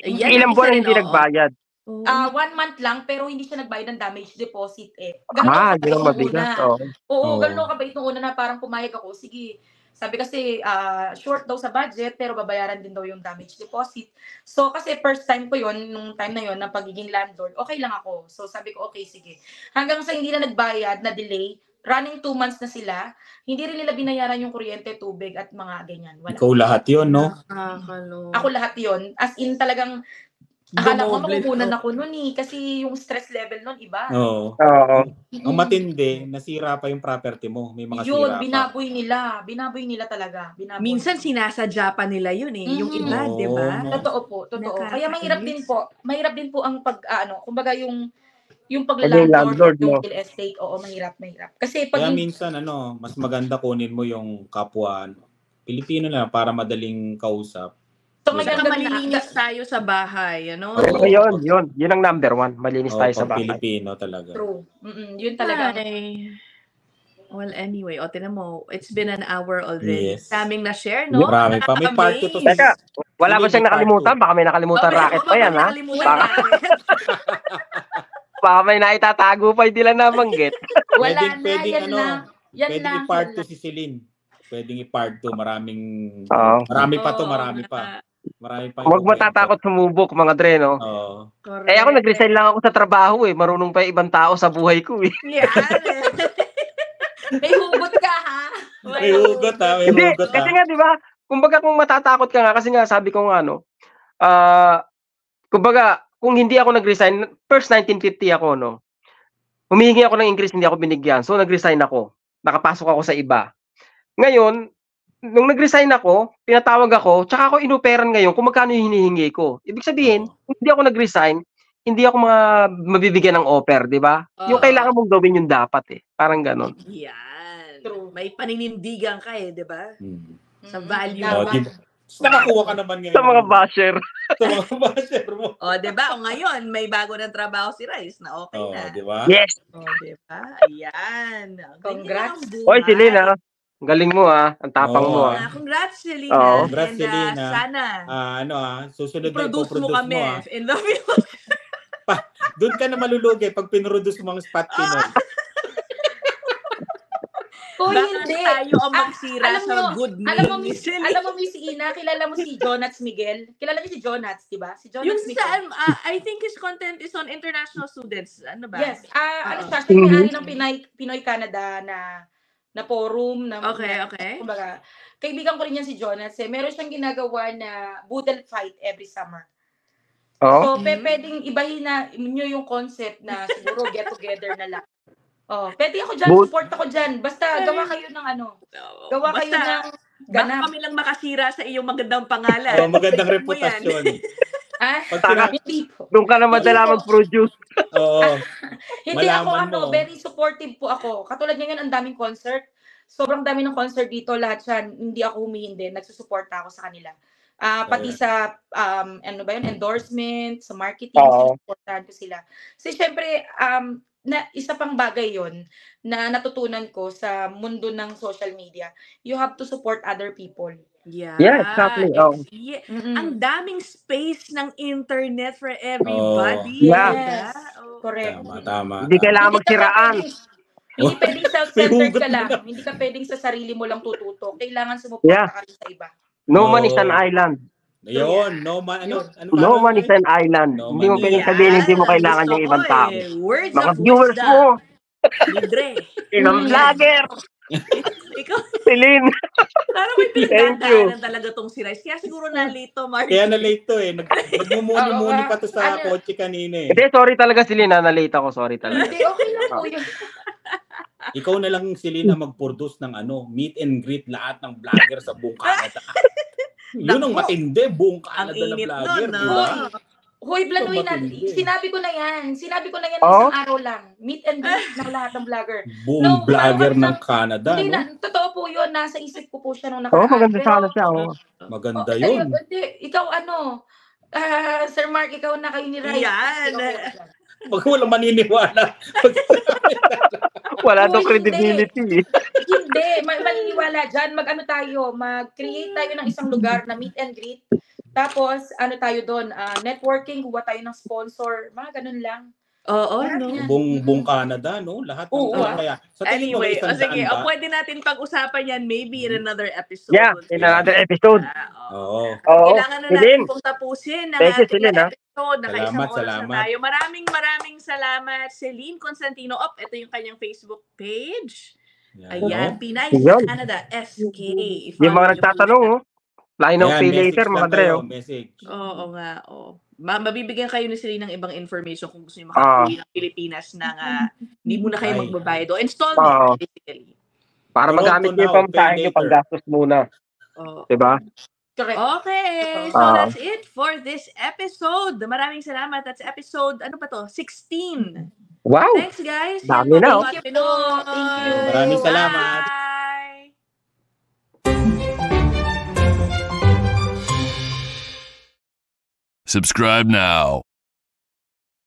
Ilang buwan hindi nagbayad? 1 month lang, pero hindi siya nagbayad ng damage deposit eh. Yun ang mabigat. Oo, ganun kabait nung una na parang pumayag ako. Sige, sabi kasi short daw sa budget, pero babayaran din daw yung damage deposit. So, kasi first time ko yon nung time na yon na pagiging landlord, okay lang ako. So, sabi ko, okay, sige. Hanggang sa hindi na nagbayad, na delay, running 2 months na sila, hindi rin nila binayaran yung kuryente, tubig, at mga ganyan. Wala. Ikaw lahat yun, no? Ako lahat yon. As in talagang, akala ko makukunan ako nun kasi yung stress level nun iba. Oo. Ang matindi, nasira pa yung property mo. May mga sira pa. Binaboy nila talaga. Minsan sinasadya pa nila yun eh, yung iba, di ba? Totoo po. Kaya mahirap din po ang kumbaga yung pagla-landlord yung real estate. Oo, mahirap. Kasi kaya minsan mas maganda kunin mo yung kapwa Pilipino na para madaling kausap. So, malilinis tayo sa bahay, ano? Yun ang number 1. Malinis tayo sa bahay. Pilipino talaga. True. Yun talaga. Well, anyway, tinan mo, it's been an hour already. Yes. Daming na-share, no? Marami pa. May part 2 to. Teka, wala ba siyang nakalimutan? Baka may nakalimutan racket pa yan, ha? Baka may naitatago pa, hindi lang nabanggit. Wala na, yan Pwedeng lang. i-part 2 si Celine. Pwedeng i-part 2. Marami pa. Huwag matatakot sumubok, mga Dre, no? Ako nag-resign lang ako sa trabaho eh. Marunong pa yung ibang tao sa buhay ko eh. May hugot ka, ha? May hugot, ha? Hindi, kasi nga, di ba? Kumbaga kung matatakot ka nga, kasi nga sabi ko nga, kumbaga, kung hindi ako nag-resign, first 1950 ako, no? Humihingi ako ng increase, hindi ako binigyan. So, nag-resign ako. Nakapasok ako sa iba. Ngayon, nung nag-resign ako, pinatawag ako, tsaka ako inuperan ngayon kung magkano yung hinihingi ko. Ibig sabihin, kung hindi ako nag-resign, hindi ako mabibigyan ng offer, di ba? Yung kailangan mong gawin yung dapat eh. Parang ganon. Yan. True. May paninindigan ka eh, di ba? Sa value. Nakakuha ka naman ngayon. Sa mga basher. Mo. Di ba? O ngayon, may bago ng trabaho si Rice na okay na. Di ba? Yes. Di ba? Ayan. Congrats. Oy, Celine, galing mo ang tapang mo Congrats, Celina. Congrats, Celina. Sana. Susunod na i-produce mo kami. In love you. Doon ka na malulugi pag pinroduce mo ang Spot Pinoy. Hindi. Tayo ang magsira sa good news. Alam mo, Miss Ina, kilala mo si Jonats Miguel? Kilala niyo si Jonats, di ba? Si Jonats Miguel. I think his content is on international students. Ano ba? Yes. Siya may-ari ng Pinoy Canada na forum. Okay. Kumbaga, kaibigan ko rin yan si Jonats. Meron siyang ginagawa na boodle fight every summer. So, pwedeng ibahin na nyo yung concept na siguro get together na lang. Pwede ako dyan, support ako dyan. Basta gawa kayo ng gawa kayo ng ganap. Baka kami lang makasira sa iyong magandang pangalan. Magandang reputasyon. Doon ka na madala mag-produce. Hindi ako, very supportive po ako. Katulad ngayon, ang daming concert. Sobrang dami ng concert dito, lahat siya. Hindi ako humihindi, nagsusuporta ako sa kanila. Pati sa endorsement, sa marketing, sinusuportahan ko sila. So, syempre, isa pang bagay yon na natutunan ko sa mundo ng social media. You have to support other people. Yeah, exactly. Ang daming space ng internet for everybody. Yeah. Yes. Correct. Tama. Hindi kailangan magsiraan. Hindi pwedeng self-centered ka lang. Hindi ka pwedeng sa sarili mo lang tututo. Kailangan sumuporta ka sa iba. No man is an island. Yun, no man, No man is an island. Hindi mo pwedeng sabihin hindi mo kailangan yung ibang tao. Words Mga of viewers wisdom. mo, Libre. ilang vlogger, Ikaw, Celine. parang may pinagdadaanan talaga tong si Rice. Kaya siguro na-late to, Mark. Kaya na-late to eh. Nagmumuni-muni pa to sa kotse kanina eh. Hindi, sorry talaga Celine, na-late ako. Sorry talaga. Hindi, okay lang po yun. Ikaw na lang Celine na mag-produce ng meet and greet lahat ng vlogger sa buong Canada. Yun ang matindi, buong Canada na vlogger, di ba? Hoy, planuhin natin. Sinabi ko na yan isang araw lang. Meet and greet ng lahat ng vlogger. Buong vlogger ng Canada, hindi, no? Totoo po yun. Nasa isip ko po siya nung nakaraan. Maganda sana siya. Maganda yun. Ikaw Sir Mark, ikaw na kayo ni Rice. Yan. Pag walang maniniwala. Wala daw credibility. Hindi, maniniwala dyan. Mag-create tayo ng isang lugar na meet and greet. Tapos, tayo doon, networking, kuha tayo ng sponsor, mga ganun lang. Oo, no? Buong Canada, no? Lahat ng kaya. Sa tingin mo, Anyway, isang sige, daan ba? pwede natin pag-usapan yan maybe in another episode. Yeah, in another episode. Oo. Kailangan na natin pong tapusin ang ating episode. Naka-isang oras na tayo. Maraming salamat, Celine Constantino. Ito yung kanyang Facebook page. Ayan, Pinay Canada SK. Yung mga nagtatanong, line of pay later, mga Dre. Oo nga, mabibigyan kayo ni Celine ng ibang information kung gusto niyo makauwi ng Pilipinas ng hindi muna kayo magbabayad o installment, basically. Para magamit niyo yung pamasahe niyo panggastos muna. Diba? Correct. Okay, so that's it for this episode. Maraming salamat. That's episode, 16. Wow! Thanks, guys. Dami na. Thank you po. Thank you. Maraming salamat. Bye! Subscribe now.